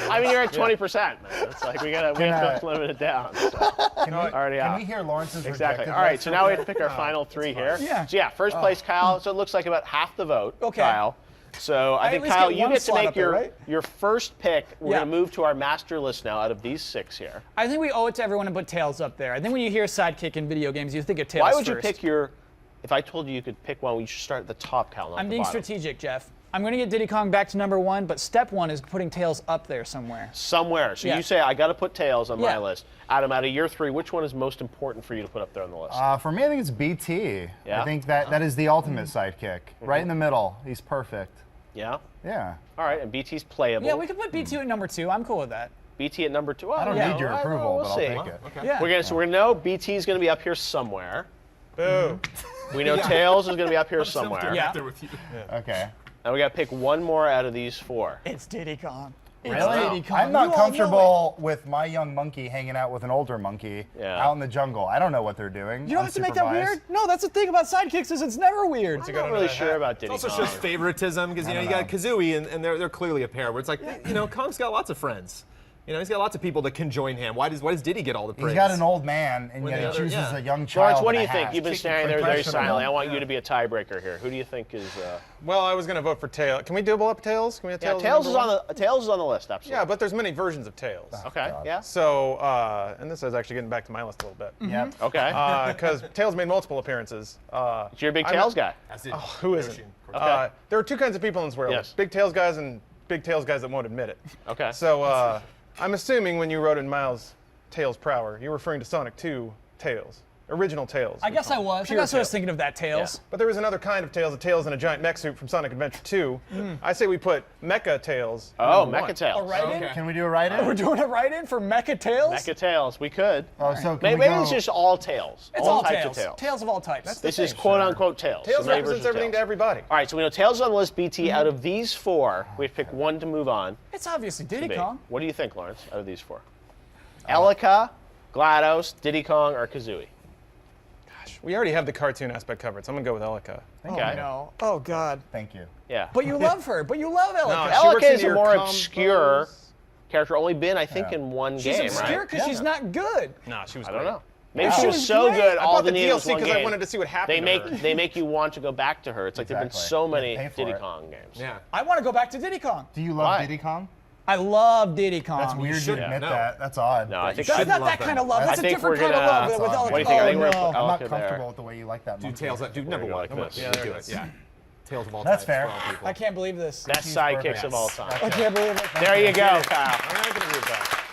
I mean, you're at 20%, man. It's like we have to limit it down. So. Already Can out. we hear Lawrence's Exactly. rejected All right, list so real now we quick? have to pick our final 3 here. Yeah. So yeah, first place, Kyle. So it looks like about half the vote, Okay. Kyle. So I at think, least Kyle, get you one get to slot make up there, right? your first pick. We're Yeah. going to move to our master list now out of these 6 here. I think we owe it to everyone to put Tails up there. I think when you hear sidekick in video games, you think of Tails Why would you first. pick your, if I told you could pick one, we should start at the top, Kyle, not I'm the being bottom. strategic, Jeff. I'm going to get Diddy Kong back to number 1, but step 1 is putting Tails up there somewhere. Somewhere. So Yeah. you say, I got to put Tails on my Yeah. list. Adam, out of your 3, which one is most important for you to put up there on the list? For me, I think it's BT. Yeah? I think that is the ultimate sidekick. Right in the middle. He's perfect. Yeah? Yeah. All right, and BT's playable. Yeah, we could put B2 at number 2. I'm cool with that. BT at number 2. Well, I don't yeah, need your well, approval, we'll but I'll see. take it. Okay. Yeah. So we're gonna know BT's gonna be up here somewhere. Boo. We know Tails is gonna be up here somewhere. Yeah. There with you. Okay. And we gotta pick one more out of these 4. It's Diddy Kong. Really? I'm not comfortable with my young monkey hanging out with an older monkey out in the jungle. I don't know what they're doing. You don't have to make that weird? No, that's the thing about sidekicks is it's never weird. I'm not really sure about Diddy It also Kong. shows favoritism because you got Kazooie and they're clearly a pair where it's like Kong's got lots of friends. He's got lots of people that can join him. Why does Diddy get all the praise? He's got an old man, and yet he chooses a young child. Lawrence, what do you and a think? hat. You've been standing there very silently. I want you to be a tiebreaker here. Who do you think is? Well, I was going to vote for Tails. Can we double up Tails? Can we have Tails? Tails is on the list. Absolutely. Yeah, but there's many versions of Tails. Okay. Yeah. So, and this is actually getting back to my list a little bit. Yeah. Okay. Because Tails made multiple appearances. So you're a big Tails guy. Who isn't? Okay. There are two kinds of people in this world. Yes. Big Tails guys and big Tails guys that won't admit it. Okay. So, I'm assuming when you wrote in Miles' Tails Prower, you're referring to Sonic 2 Tails. Original Tails. I guess I was. I guess I was thinking of that Tails. Yeah. But there was another kind of Tails, a Tails in a giant mech suit from Sonic Adventure 2. I say we put Mecha Tails. Oh, Mecha Tails. A write-in? Can we do a write-in? We're doing a write-in for Mecha Tails? Mecha Tails. We could. Oh, so can maybe it's just all Tails. It's all types Tails. of Tails. Tails of all types. This is quote-unquote Tails. Tails So many represents versions of everything Tails. to everybody. All right, so we know Tails is on the list, BT. Out of these four, we have to pick one to move on. It's obviously Diddy to be. Kong. What do you think, Lawrence, out of these four? Elika, GLaDOS, Diddy Kong, or Kazooie? We already have the cartoon aspect covered, so I'm going to go with Elika. Okay. Oh, no. Oh, God. Thank you. Yeah. But you love her. But you love Elika. No, she works Elika is into a your more combos. obscure character, only been, I think, in one She's game, obscure right? because she's not good. No, she was I great. don't know. Maybe Wow. she was so great. good, I all bought the the needed was DLC one because I game. wanted to see what happened They make you want to go back to her. It's like there've been Exactly. so You many pay for Diddy it. Kong games. Yeah. I want to go back to Diddy Kong. Do you love Why? Diddy Kong? I love Diddy Kong. That's weird you shouldn't. admit No. that. That's odd. No, I think That's should not love that them. kind of love. I That's a think different we're kind of gonna- love with That's Elika. odd. What do you think? I think Oh, we're no. I'm not Elika comfortable there. with the way you like that Do monkey. Tails. Do number go one. like Come on. this. Yeah, there it is. Yeah. Tails of all That's types fair. for all people. I can't believe this. Best He's sidekicks perfect. of all time. I can't believe it. There you go, Kyle. I'm not going to agree with that.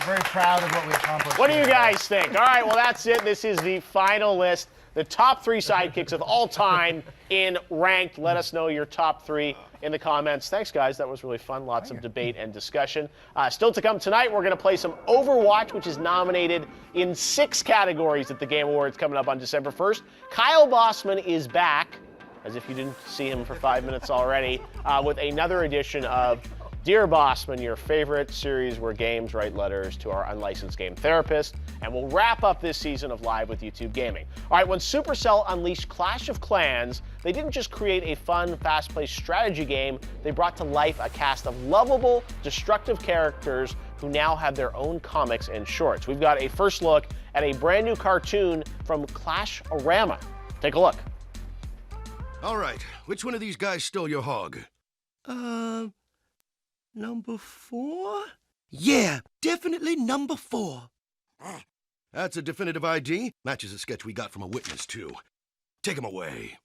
Very proud of what we accomplished. What do you guys think? All right, well, that's it. This is the final list. The top 3 sidekicks of all time in ranked. Let us know your top 3 in the comments. Thanks, guys. That was really fun. Lots of debate and discussion. Still to come tonight, we're going to play some Overwatch, which is nominated in 6 categories at the Game Awards coming up on December 1st. Kyle Bosman is back, as if you didn't see him for 5 minutes already, with another edition of Dear Bossman, your favorite series where games write letters to our unlicensed game therapist. And we'll wrap up this season of Live with YouTube Gaming. All right, when Supercell unleashed Clash of Clans, they didn't just create a fun, fast-paced strategy game, they brought to life a cast of lovable, destructive characters who now have their own comics and shorts. We've got a first look at a brand new cartoon from Clash-a-rama. Take a look. All right, which one of these guys stole your hog? Number 4? Yeah, definitely number 4. That's a definitive ID. Matches a sketch we got from a witness, too. Take him away.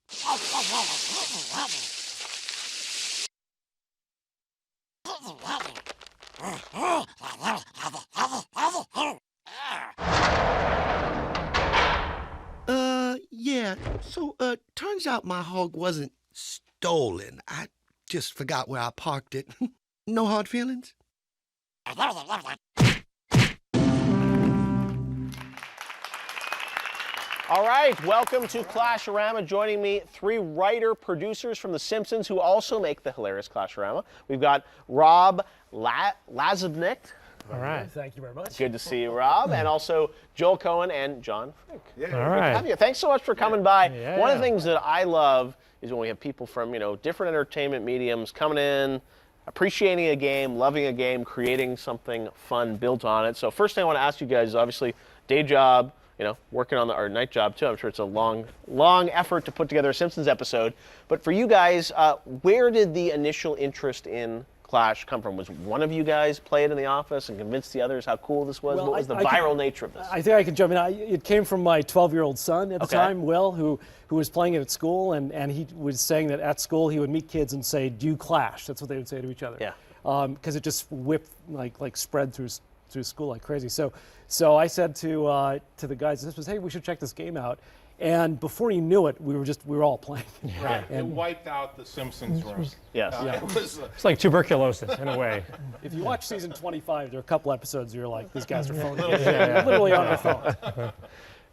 Yeah, so, turns out my hog wasn't stolen. I just forgot where I parked it. No hard feelings? All right, welcome to Clash-a-rama. Joining me, 3 writer-producers from The Simpsons who also make the hilarious Clash-a-rama. We've got Rob Lazabnik. All right. Thank you very much. Good to see you, Rob. And also Joel Cohen and John Frick. Yeah. All right. Have you. Thanks so much for coming by. Yeah, One of the things that I love is when we have people from, different entertainment mediums coming in, appreciating a game, loving a game, creating something fun built on it. So first thing I want to ask you guys is obviously day job, working on our night job too. I'm sure it's a long effort to put together a Simpsons episode. But for you guys, where did the initial interest in Clash come from? Was one of you guys play it in the office and convince the others how cool this was? Well, what was the viral nature of this? I think I can jump in. It came from my 12-year-old son at the time, Will, who was playing it at school, and he was saying that at school he would meet kids and say, "Do you Clash?" That's what they would say to each other. Yeah. Because it just whipped like spread through school like crazy. So I said to the guys, "Hey, we should check this game out." And before you knew it, we were all playing. Right. It wiped out the Simpsons roast. Yes. It was, it's like tuberculosis in a way. If you watch season 25, there are a couple episodes you're like, these guys are phoning it. Literally on their phone.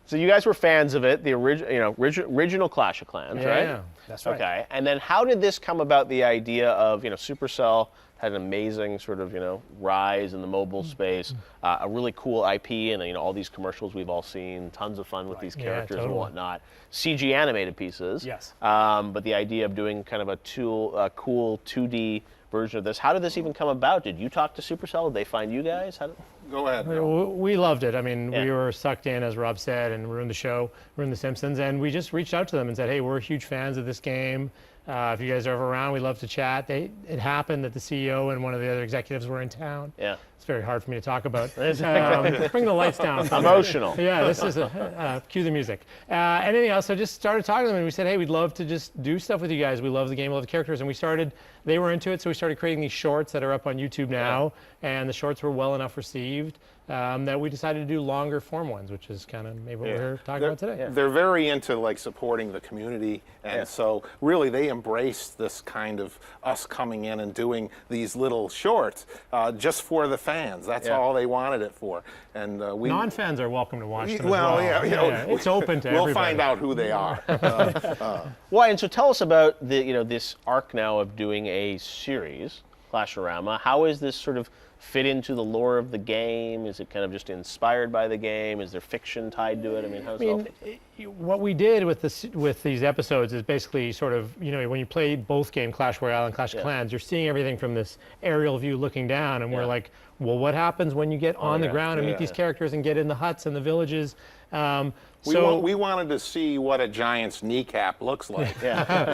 So you guys were fans of it, the original Clash of Clans, right? Yeah, that's right. Okay, and then how did this come about, the idea of, Supercell had an amazing sort of, rise in the mobile space, a really cool IP, and all these commercials we've all seen, tons of fun with these characters and whatnot. CG animated pieces. Yes. But the idea of doing kind of a cool 2D version of this. How did this even come about? Did you talk to Supercell? Did they find you guys? Go ahead. We loved it. I mean, we were sucked in, as Rob said, and we're in the show, we're in The Simpsons, and we just reached out to them and said, hey, we're huge fans of this game. If you guys are ever around, we'd love to chat. It happened that the CEO and one of the other executives were in town. Yeah. It's very hard for me to talk about. Bring the lights down. Emotional. Yeah, this is cue the music. And anyhow, so just started talking to them, and we said, hey, we'd love to just do stuff with you guys. We love the game, we love the characters, and they were into it, so we started creating these shorts that are up on YouTube now, and the shorts were well enough received that we decided to do longer form ones, which is kind of maybe what we're talking about today. They're very into supporting the community, and so really they embraced this kind of us coming in and doing these little shorts just for the fans. That's all they wanted it for. And non-fans are welcome to watch them. Well, as well. It's open to everybody. We'll find out who they are. Well, and so tell us about this arc now of doing a series, Clash-a-rama. How is this sort of fit into the lore of the game? Is it kind of just inspired by the game? Is there fiction tied to it? I mean, how does it all fit? What we did with these episodes is basically sort of, when you play both games, Clash Royale and Clash of Clans, you're seeing everything from this aerial view looking down, and we're like, well, what happens when you get on the ground and meet these characters and get in the huts and the villages? We wanted to see what a giant's kneecap looks like.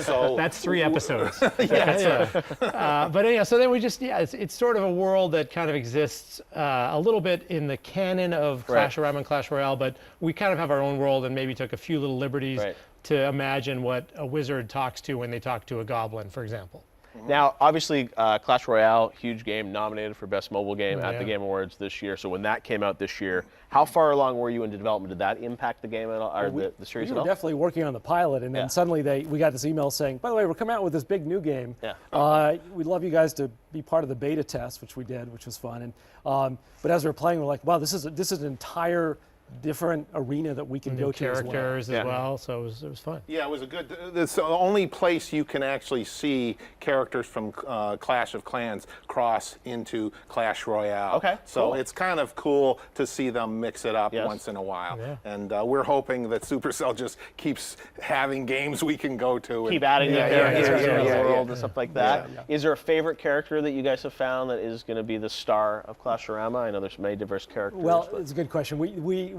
So that's 3 episodes. But anyhow, so then we just, it's sort of a world that kind of exists a little bit in the canon of Clash-a-rama and Clash Royale, but we kind of have our own world and maybe took a few little liberties to imagine what a wizard talks to when they talk to a goblin, for example. Now, obviously, Clash Royale, huge game, nominated for Best Mobile Game at the Game Awards this year. So when that came out this year, how far along were you in development? Did that impact the game at all, or the series at all? We were definitely working on the pilot, and then suddenly we got this email saying, by the way, we're coming out with this big new game. We'd love you guys to be part of the beta test, which we did, which was fun. And but as we were playing, we're like, wow, this is an entire different arena that we can go to characters as well, so it was fun. Yeah, it was a good. It's the only place you can actually see characters from Clash of Clans cross into Clash Royale. Okay, so it's kind of cool to see them mix it up once in a while. And we're hoping that Supercell just keeps having games we can go to. Keep adding the characters in the world and stuff like that. Is there a favorite character that you guys have found that is going to be the star of Clash-a-rama? I know there's many diverse characters. Well, it's a good question.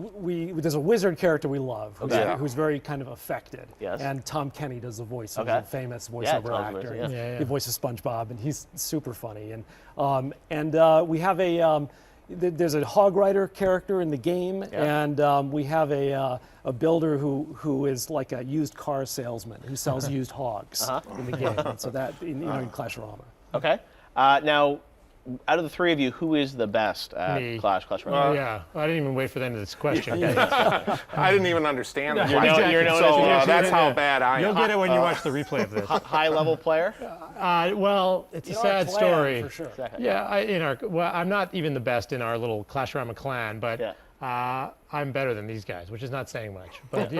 There's a wizard character we love who's very kind of affected. And Tom Kenny does the voice. He's a famous voiceover actor. He voices SpongeBob, and he's super funny. And we have there's a hog rider character in the game, and we have a builder who is like a used car salesman who sells used hogs in the game. And so that in Clash-a-rama. Okay. Now, out of the 3 of you, who is the best at Clash-a-rama? I didn't even wait for the end of this question. I didn't even understand it. That's how bad I am. You'll get it when you watch the replay of this. High-level player? Well, it's a sad story. For sure. Yeah, I'm not even the best in our little Clash-a-rama clan, but I'm better than these guys, which is not saying much. But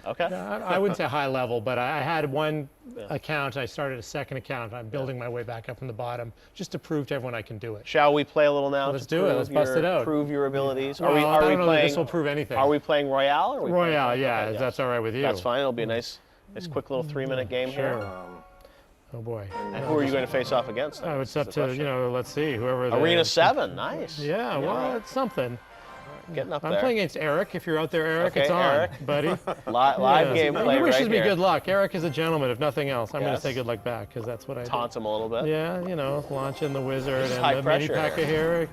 Okay. I wouldn't say high level, but I had one account. I started a second account. I'm building my way back up from the bottom just to prove to everyone I can do it. Shall we play a little now? Let's do it. Let's bust it out. Prove your abilities. Well, I don't know that this will prove anything. Are we playing Royale? Royale, yeah. If that's all right with you. That's fine. It'll be a nice quick little 3-minute game here. Oh boy. And who are you going to face off against? Oh, it's up to, let's see, whoever. Arena 7, nice. Yeah, well, it's something. Getting up there. I'm playing against Eric. If you're out there, Eric, okay, it's on, Eric. buddy. Live gameplay. He wishes right me here. good luck. Eric is a gentleman, if nothing else. I'm going to say good luck back because that's what I taunt him a little bit. Yeah, launching the wizard and high the pressure. mini pack of here.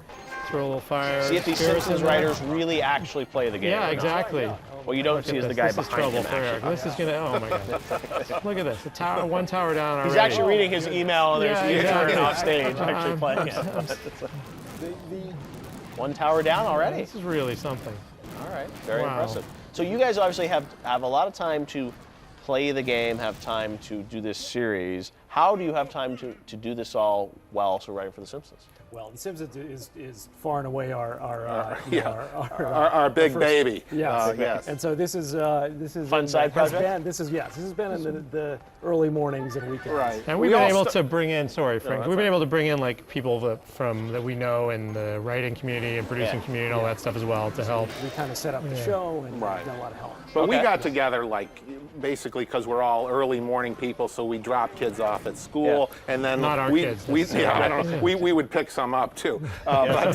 Throw a little fire. See if these Simpsons writers really actually play the game. Yeah, exactly. What you don't see is the guy this behind is trouble him. For Eric. This is gonna. Oh my God! Look at this. One tower down already. He's actually reading his email, and there's you turning off stage actually playing it. One tower down already. This is really something. All right, very impressive. So you guys obviously have a lot of time to play the game, have time to do this series. How do you have time to do this all while also writing for The Simpsons? Well, The Simpsons is far and away our big first, baby. Yes. Yes. And so this is fun side project. This has been in the early mornings and weekends. Right. And we've been able to bring in, sorry, Frank, we've been able to bring in like people that we know in the writing community and producing community and all that stuff as well to help. We kind of set up the show and Right. got a lot of help. But we got together like basically because we're all early morning people, so we drop kids off at school, and then Not our kids. we would pick some up too. And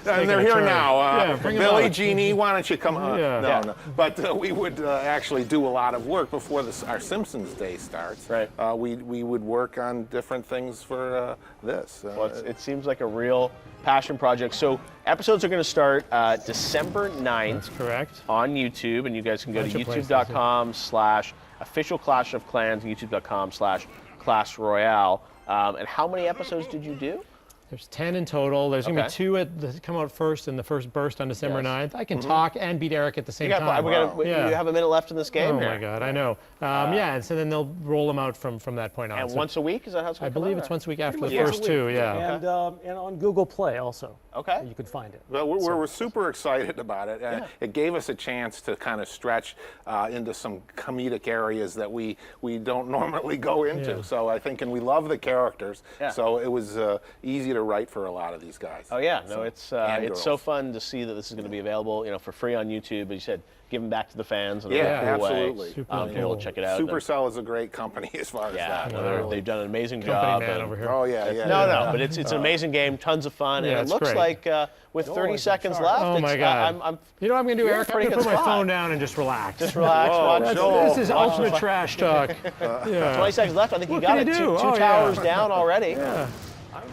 they're here now. Billy, Jeannie, why don't you come? No. But we would actually do a lot of work before our Simpsons Day starts. Right. We would work on different things for this. Well, it seems like a real passion project. So episodes are going to start December 9th. That's correct. On YouTube, and you guys can go to youtube.com/official Clash of Clans, youtube.com/Clash Royale. And how many episodes did you do? There's 10 in total. There's going to be 2 that come out first in the first burst on December 9th. I can talk and beat Eric at the same time. You have a minute left in this game. Oh my God, I know. And so then they'll roll them out from that point on. And once a week, is that how it's I believe it's once a week after the Once first a 2, week. yeah. And on Google Play also. Okay. You can find it. Well, we're super excited about it. It gave us a chance to kind of stretch into some comedic areas that we don't normally go into. Yeah. So I think, and we love the characters. So it was easy to write for a lot of these guys. Oh yeah, no, it's so fun to see that this is going to be available, for free on YouTube. As you said, giving back to the fans in a really cool absolutely. way. You'll check it out. Supercell is a great company as far as that. They've done an amazing Company job. man over here. Oh yeah. No, but it's an amazing game, tons of fun, and it looks great. like with 30 seconds left. Oh my God! You know what I'm going to do, you're in Eric? a I'm pretty going to put good my spot. phone down and just relax. Just relax, watch Joel. This is ultimate trash talk. 20 seconds left. I think you got it. Two Oh, towers down already. Yeah.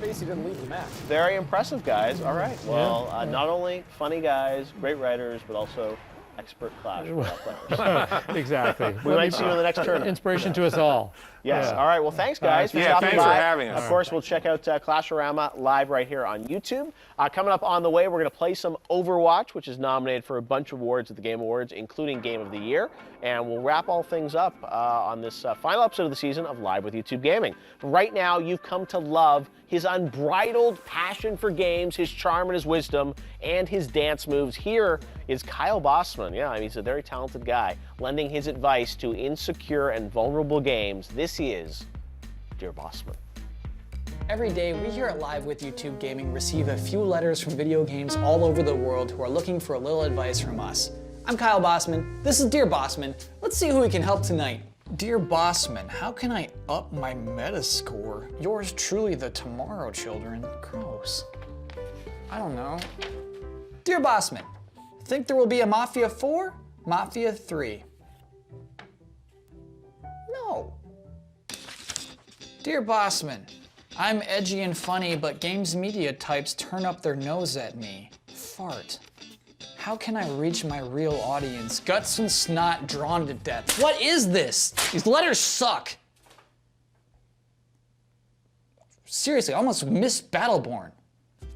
Basically didn't leave the match. Very impressive, guys. All right. Well, not only funny guys, great writers, but also expert Clash players. Exactly. We might see you in the next tournament. Inspiration to us all. Yes. Yeah. All right. Well, thanks, guys. For stopping thanks by. for having us. Of course, we'll check out Clash-a-rama live right here on YouTube. Coming up on the way, we're going to play some Overwatch, which is nominated for a bunch of awards at the Game Awards, including Game of the Year. And we'll wrap all things up on this final episode of the season of Live with YouTube Gaming. But right now, you've come to love his unbridled passion for games, his charm and his wisdom, and his dance moves. Here is Kyle Bosman. Yeah, I mean, he's a very talented guy, lending his advice to insecure and vulnerable games. This is Dear Bossman. Every day, we here at Live with YouTube Gaming receive a few letters from video games all over the world who are looking for a little advice from us. I'm Kyle Bosman. This is Dear Bossman. Let's see who we can help tonight. Dear Bossman, how can I up my Metascore? Yours truly, the Tomorrow Children. Gross. I don't know. Dear Bossman, think there will be a Mafia 4? Mafia 3? No. Dear Bossman, I'm edgy and funny, but games media types turn up their nose at me. Fart. How can I reach my real audience? Guts and snot drawn to death. What is this? These letters suck. Seriously, I almost missed Battleborn.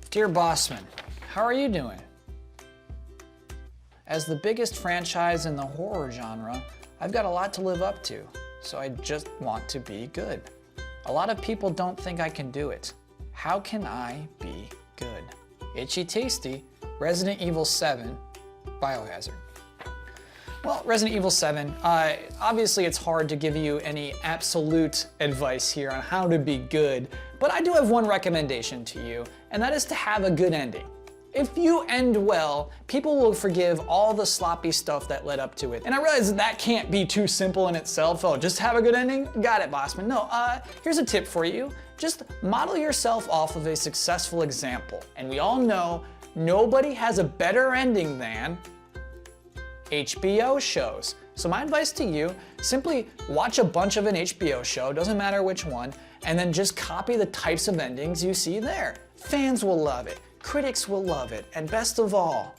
Dear Bossman, how are you doing? As the biggest franchise in the horror genre, I've got a lot to live up to, so I just want to be good. A lot of people don't think I can do it. How can I be good? Itchy Tasty, Resident Evil 7, Biohazard. Well, Resident Evil 7, obviously it's hard to give you any absolute advice here on how to be good, but I do have one recommendation to you, and that is to have a good ending. If you end well, people will forgive all the sloppy stuff that led up to it. And I realize that can't be too simple in itself. Oh, just have a good ending? Got it, Bossman. No, here's a tip for you. Just model yourself off of a successful example. And we all know nobody has a better ending than HBO shows. So my advice to you, simply watch a bunch of an HBO show, doesn't matter which one, and then just copy the types of endings you see there. Fans will love it. Critics will love it, and best of all,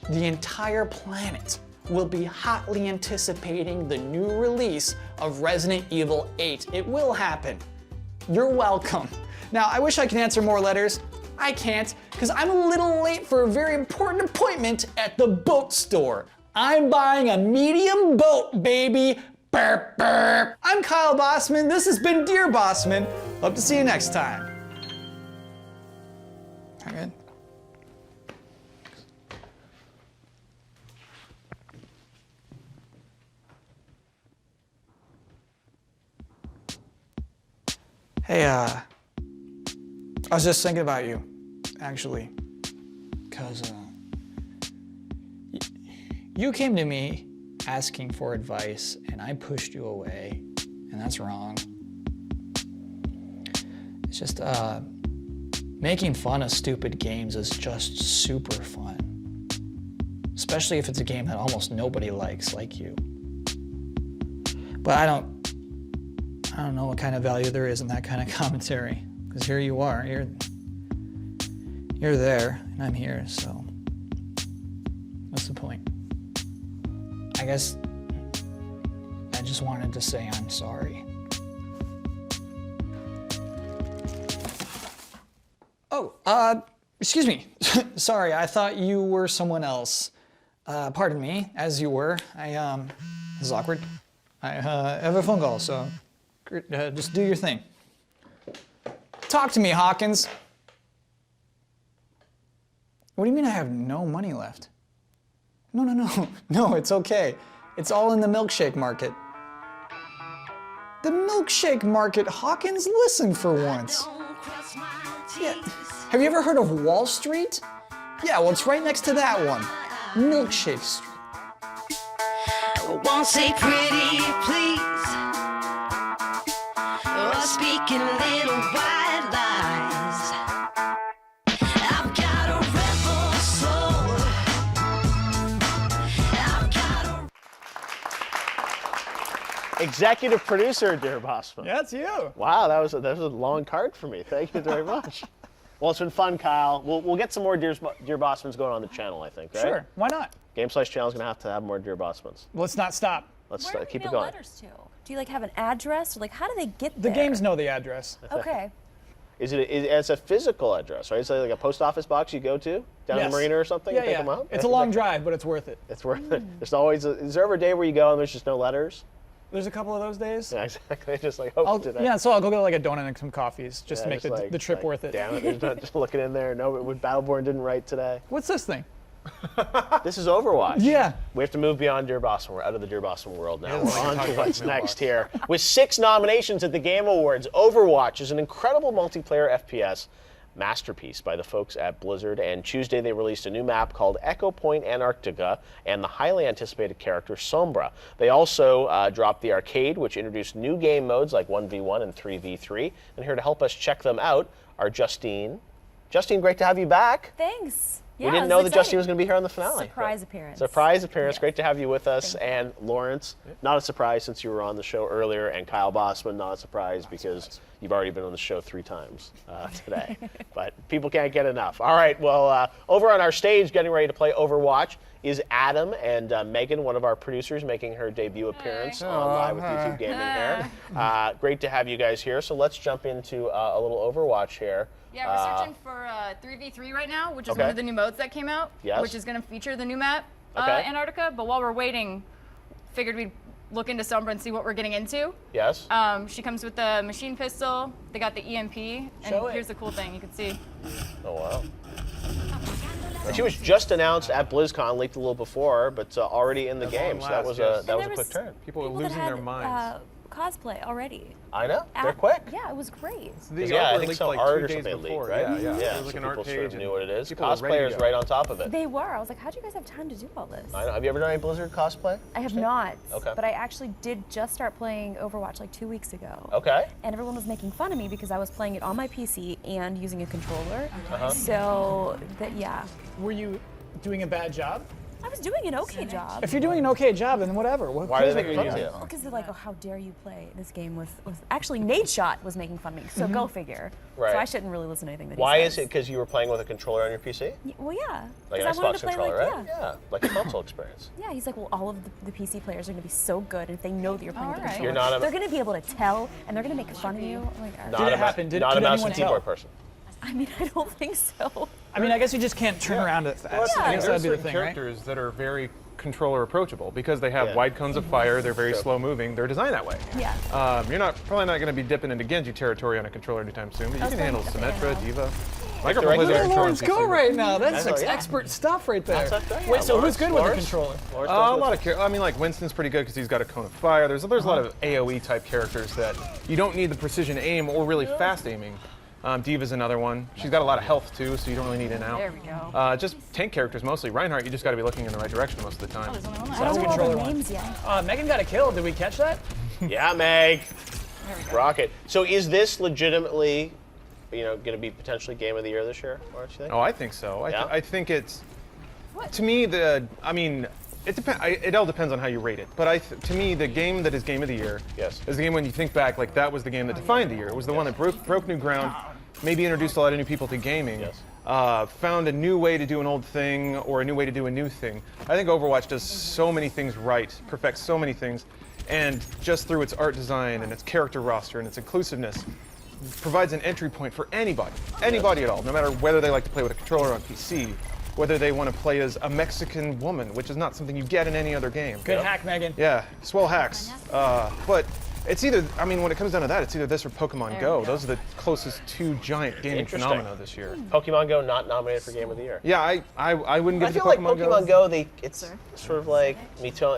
the entire planet will be hotly anticipating the new release of Resident Evil 8. It will happen. You're welcome. Now, I wish I could answer more letters. I can't, because I'm a little late for a very important appointment at the boat store. I'm buying a medium boat, baby. Burp, burp. I'm Kyle Bossman. This has been Dear Bossman. Hope to see you next time. All right. Hey, I was just thinking about you, actually, because you came to me asking for advice, and I pushed you away, and that's wrong. It's just, making fun of stupid games is just super fun, especially if it's a game that almost nobody likes, like you. But I don't know what kind of value there is in that kind of commentary, because here you are, you're there, and I'm here, so what's the point? I guess I just wanted to say I'm sorry. Oh, excuse me. Sorry, I thought you were someone else. Pardon me, as you were. This is awkward. I have a phone call, so just do your thing. Talk to me, Hawkins. What do you mean I have no money left? No, it's okay. It's all in the milkshake market. The milkshake market, Hawkins, listen for once. Yeah. Have you ever heard of Wall Street? Yeah, well, it's right next to that one. Milkshake Street. Won't say pretty, please. Or speaking little white lies. I've got a rebel soul. I've got a... Executive producer, Dear Bossman. Yeah, it's you. Wow, that was a long card for me. Thank you very much. Well, it's been fun, Kyle. We'll get some more Dear Bossmans going on the channel, I think, right? Sure, why not? GameSlice channel's gonna have to have more Dear Bossmans. Let's not stop. Let's Where do keep you it mail going. letters to? Do you like have an address? Or like, how do they get The there? games know the address. Okay. It's a physical address, right? It's like a post office box you go to down Yes. the marina or something Yeah, and pick yeah. them up? It's a long drive, but it's worth it. It's worth it. There's always is there ever a day where you go and there's just no letters? There's a couple of those days. Yeah, exactly. Just like, oh, today. Yeah, so I'll go get like a donut and some coffees just to Yeah, make just the trip worth it. Damn it, there's not just looking in there. No, what Battleborn didn't write today. What's this thing? This is Overwatch. Yeah. We have to move beyond Dear Bossman. We're out of the Dear Bossman world now. Yeah, We're we can on talk to about what's mailbox. next here. With 6 nominations at the Game Awards, Overwatch is an incredible multiplayer FPS masterpiece by the folks at Blizzard, and Tuesday they released a new map called Echo Point Antarctica and the highly anticipated character Sombra. They also dropped the arcade, which introduced new game modes like 1v1 and 3v3, and here to help us check them out are Justine. Justine, great to have you back. Thanks. Yeah, We didn't this know is that Justine exciting. was going to be here on the finale. Surprise appearance. Surprise appearance. Yes. Great to have you with us. And Lawrence, not a surprise since you were on the show earlier. And Kyle Bosman, not a surprise because you've already been on the show 3 times today. But people can't get enough. All right, well, over on our stage getting ready to play Overwatch is Adam and Megan, one of our producers, making her debut appearance on Live with YouTube Gaming here. Great to have you guys here. So let's jump into a little Overwatch here. Yeah, we're searching for 3v3 right now, which is Okay. one of the new modes that came out, Yes. which is going to feature the new map, Okay. Antarctica. But while we're waiting, figured we'd look into Sombra and see what we're getting into. Yes. She comes with the machine pistol. They got the EMP, and Show it. here's the cool thing. You can see. Oh, wow. And she was just announced at BlizzCon, leaked a little before, but already in the game. So that was a quick turn. People are that losing had, their minds. Cosplay already. I know. They're quick. Yeah, it was great. Yeah, I think leaked some like art 2 or days something before. leaked, right? Yeah. Yeah, It so was like an people art sort page of knew what it is. people were ready to Cosplayers go. right on top of it. They were. I was like, how'd you guys have time to do all this? I know. Have you ever done any Blizzard cosplay? I have not. Okay. But I actually did just start playing Overwatch like 2 weeks ago. Okay. And everyone was making fun of me because I was playing it on my PC and using a controller. Uh-huh. So, yeah. Were you doing a bad job? I was doing an okay job. If you're doing an okay job, then whatever. Who Why are cares they what making you're fun of using? you? Because they're like, oh, how dare you play this game with actually, Nate Shot was making fun of me, so go figure. Right. So I shouldn't really listen to anything that Why he is says. it because you were playing with a controller on your PC? Well, yeah. Like an 'Cause I wanted Xbox to play controller, like, right? Yeah, like a console experience. Yeah, he's like, well, all of the PC players are going to be so good, and if they know that you're playing with a Alright. controller, You're not a- they're going to be able to tell, and they're going to make fun of you. I'm like, all right. Not it a happen? Did not a mouse anyone and keyboard tell? person. I mean, I don't think so. I mean, I guess you just can't turn around it fast. Well, that's the I thing. guess There are that'd be the certain thing, right? characters that are very controller approachable because they have wide cones of fire. They're very slow moving. They're designed that way. Yeah. You're probably not going to be dipping into Genji territory on a controller anytime soon, but you can handle Symmetra, Diva. Look at Lawrence go right now. That's expert stuff right there. Wait, so who's good with the controller? A lot of I mean, like Winston's pretty good because he's got a cone of fire. There's a lot of AOE type characters that you don't need the precision aim or really fast aiming. Diva's another one. She's got a lot of health too, so you don't really need in and out. There we go. Just tank characters mostly. Reinhardt, you just got to be looking in the right direction most of the time. I don't know all the names yet. Megan got a kill. Did we catch that? Yeah, Meg. Rocket. So is this legitimately, going to be potentially Game of the Year this year, Lawrence, you think? Oh, I think so. Yeah? I think it's, to me, it all depends on how you rate it. But to me, the game that is Game of the Year is the game when you think back, like that was the game that defined the year. It was the one that broke new ground, maybe introduced a lot of new people to gaming, found a new way to do an old thing or a new way to do a new thing. I think Overwatch does so many things right, perfects so many things, and just through its art design and its character roster and its inclusiveness, provides an entry point for anybody at all, no matter whether they like to play with a controller on PC, whether they want to play as a Mexican woman, which is not something you get in any other game. Good hack, Megan. Yeah, swell hacks. But it's either, when it comes down to that, it's either this or Pokemon Go. Those are the closest two giant gaming phenomena this year. Pokemon Go not nominated for Game of the Year. Yeah, I wouldn't give it to Pokemon Go. I feel like Pokemon Go, it's sort of like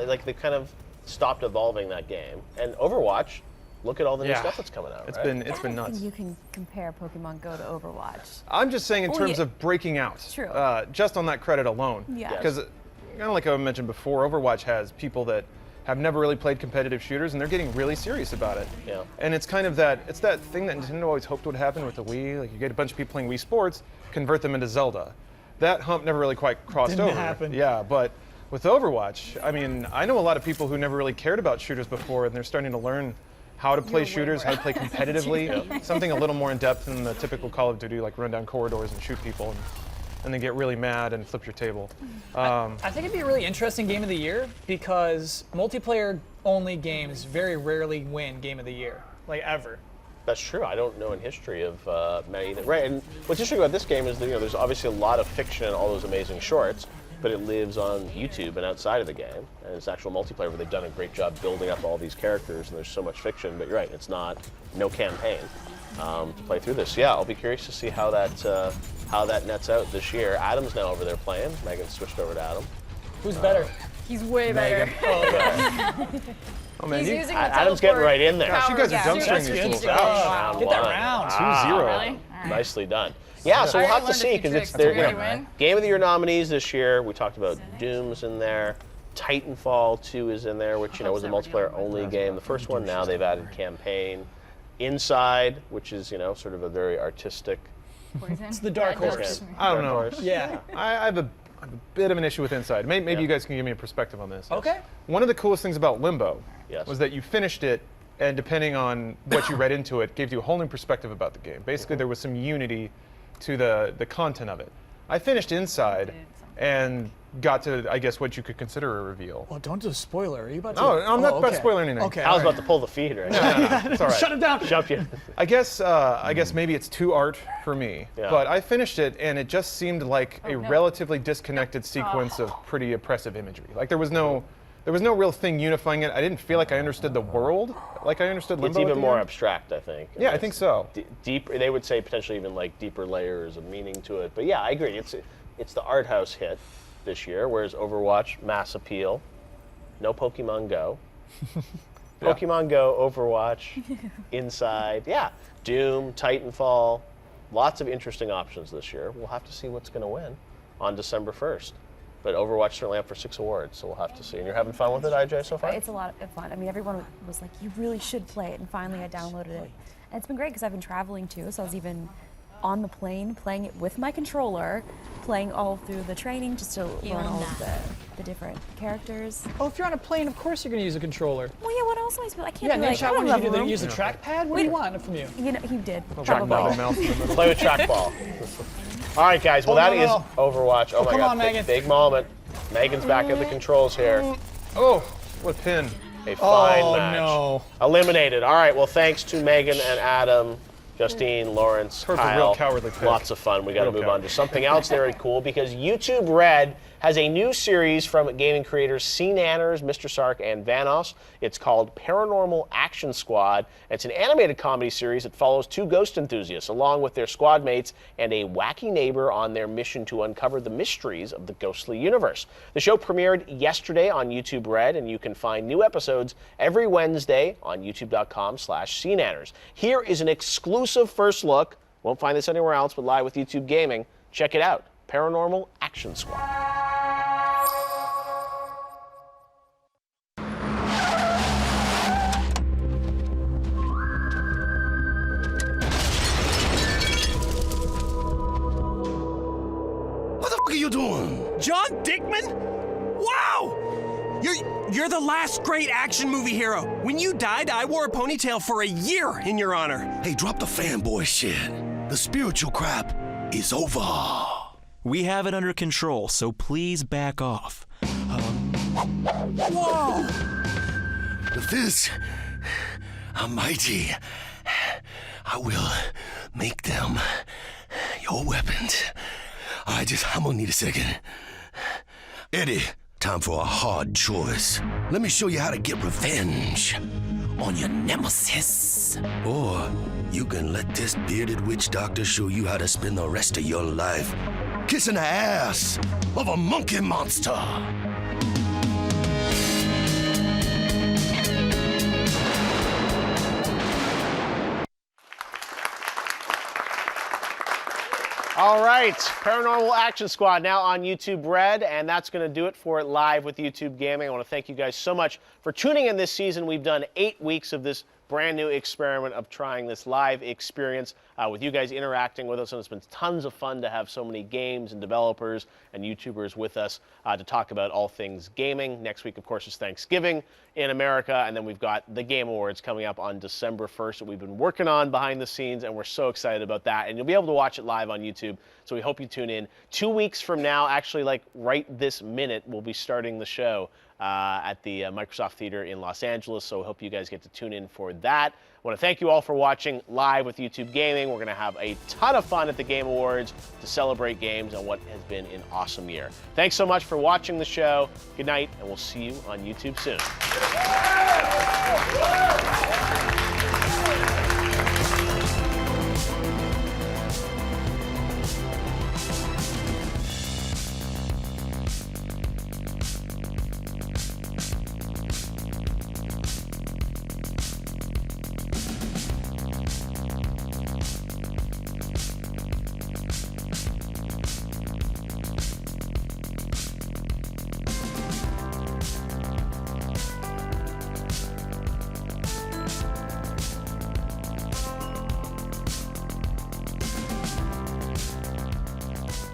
like they kind of stopped evolving that game. And Overwatch, look at all the new stuff that's coming out. It's right? been I don't nuts. think you can compare Pokemon Go to Overwatch. I'm just saying in terms of breaking out. True. Just on that credit alone. Yeah. Because kind of like I mentioned before, Overwatch has people that have never really played competitive shooters, and they're getting really serious about it. Yeah. And it's kind of that thing that Nintendo always hoped would happen with the Wii. Like you get a bunch of people playing Wii Sports, convert them into Zelda. That hump never really quite crossed over. Didn't happen. Yeah, but with Overwatch, I know a lot of people who never really cared about shooters before, and they're starting to learn how to play shooters, how to play competitively, something a little more in depth than the typical Call of Duty, like run down corridors and shoot people and then get really mad and flip your table. I think it'd be a really interesting Game of the Year because multiplayer-only games very rarely win Game of the Year, like ever. That's true. I don't know in history of many. Right, and what's interesting about this game is that there's obviously a lot of fiction and all those amazing shorts, but it lives on YouTube and outside of the game, and it's actual multiplayer where they've done a great job building up all these characters, and there's so much fiction. But you're right, it's no campaign to play through this. So yeah, I'll be curious to see how that nets out this year. Adam's now over there playing. Megan switched over to Adam. Who's better? He's way better. Oh man, He's using the Adam's getting right in there. Gosh, you guys are dumpstering these tools out. Round Get that one. round. 2-0. Really? Nicely done. Yeah, so we'll have to see because it's their Game of the Year nominees this year. We talked about Doom's in there. Titanfall 2 is in there, which was a multiplayer-only game. The first one, now they've added campaign. Inside, which is sort of a very artistic. It's the dark horse. I don't know. Yeah. I have a bit of an issue with Inside. Maybe you guys can give me a perspective on this. Okay. One of the coolest things about Limbo Yes. was that you finished it, and depending on what you read into it, gave you a whole new perspective about the game. Basically, there was some unity to the content of it. I finished Inside and got to, I guess, what you could consider a reveal. Well, don't do a spoiler. Are you about to? No, I'm not about to spoil anything. Okay. I was about to pull the feed right now. No, it's all right. Shut it down. Jump you. I guess maybe it's too art for me, but I finished it and it just seemed like a relatively disconnected sequence of pretty oppressive imagery. Like there was no real thing unifying it. I didn't feel like I understood the world like I understood Limbo. It's even more abstract, I think. Yeah, I think so. Deeper, they would say potentially even like deeper layers of meaning to it. But yeah, I agree. It's the art house hit this year, whereas Overwatch, mass appeal, no Pokemon Go. Pokemon Go, Overwatch, Inside, Doom, Titanfall, lots of interesting options this year. We'll have to see what's going to win on December 1st. But Overwatch certainly up for 6 awards, so we'll have to see. And you're having fun with it, IJ, so far? It's a lot of fun. I mean, everyone was like, you really should play it, and finally I downloaded it. And it's been great because I've been traveling too, so I was even on the plane playing it with my controller, playing all through the training just to learn all of the different characters. Oh, if you're on a plane, of course you're going to use a controller. Well, yeah, what else am I supposed to? I can't Yeah, be like, I don't what have did you do? room. Use a trackpad? What do you want from you? You know, he did. Trackball. Play with trackball. All right, guys. Well, that is Overwatch. Oh my come God, on, Megan. big moment. Megan's back at the controls here. Oh, what a pin. A fine match. No. Eliminated. All right, well, thanks to Megan and Adam, Justine, Lawrence, Heard the Kyle. real cowardly pick. Lots of fun. We got to Real move on to something else very cool because YouTube Red has a new series from gaming creators C-Nanners, Mr. Sark, and Funhaus. It's called Paranormal Action Squad. It's an animated comedy series that follows two ghost enthusiasts along with their squad mates and a wacky neighbor on their mission to uncover the mysteries of the ghostly universe. The show premiered yesterday on YouTube Red, and you can find new episodes every Wednesday on youtube.com/CNanners. Here is an exclusive first look. Won't find this anywhere else but live with YouTube Gaming. Check it out. Paranormal Action Squad. What the fuck are you doing? John Dickman? Wow! You're the last great action movie hero. When you died, I wore a ponytail for a year in your honor. Hey, drop the fanboy shit. The spiritual crap is over. We have it under control, so please back off. Whoa! The fists are mighty. I will make them your weapons. I'm gonna need a second. Eddie, time for a hard choice. Let me show you how to get revenge on your nemesis. Or you can let this bearded witch doctor show you how to spend the rest of your life kissing the ass of a monkey monster. All right, Paranormal Action Squad now on YouTube Red, and that's going to do it for it live with YouTube Gaming. I want to thank you guys so much for tuning in this season. We've done 8 weeks of this brand new experiment of trying this live experience with you guys interacting with us, and it's been tons of fun to have so many games and developers and YouTubers with us to talk about all things gaming. Next week, of course, is Thanksgiving in America, and then we've got the Game Awards coming up on December 1st that we've been working on behind the scenes, and we're so excited about that. And you'll be able to watch it live on YouTube, so we hope you tune in. 2 weeks from now, actually like right this minute, we'll be starting the show at the Microsoft Theater in Los Angeles, so I hope you guys get to tune in for that. I want to thank you all for watching live with YouTube Gaming. We're going to have a ton of fun at the Game Awards to celebrate games and what has been an awesome year. Thanks so much for watching the show. Good night, and we'll see you on YouTube soon.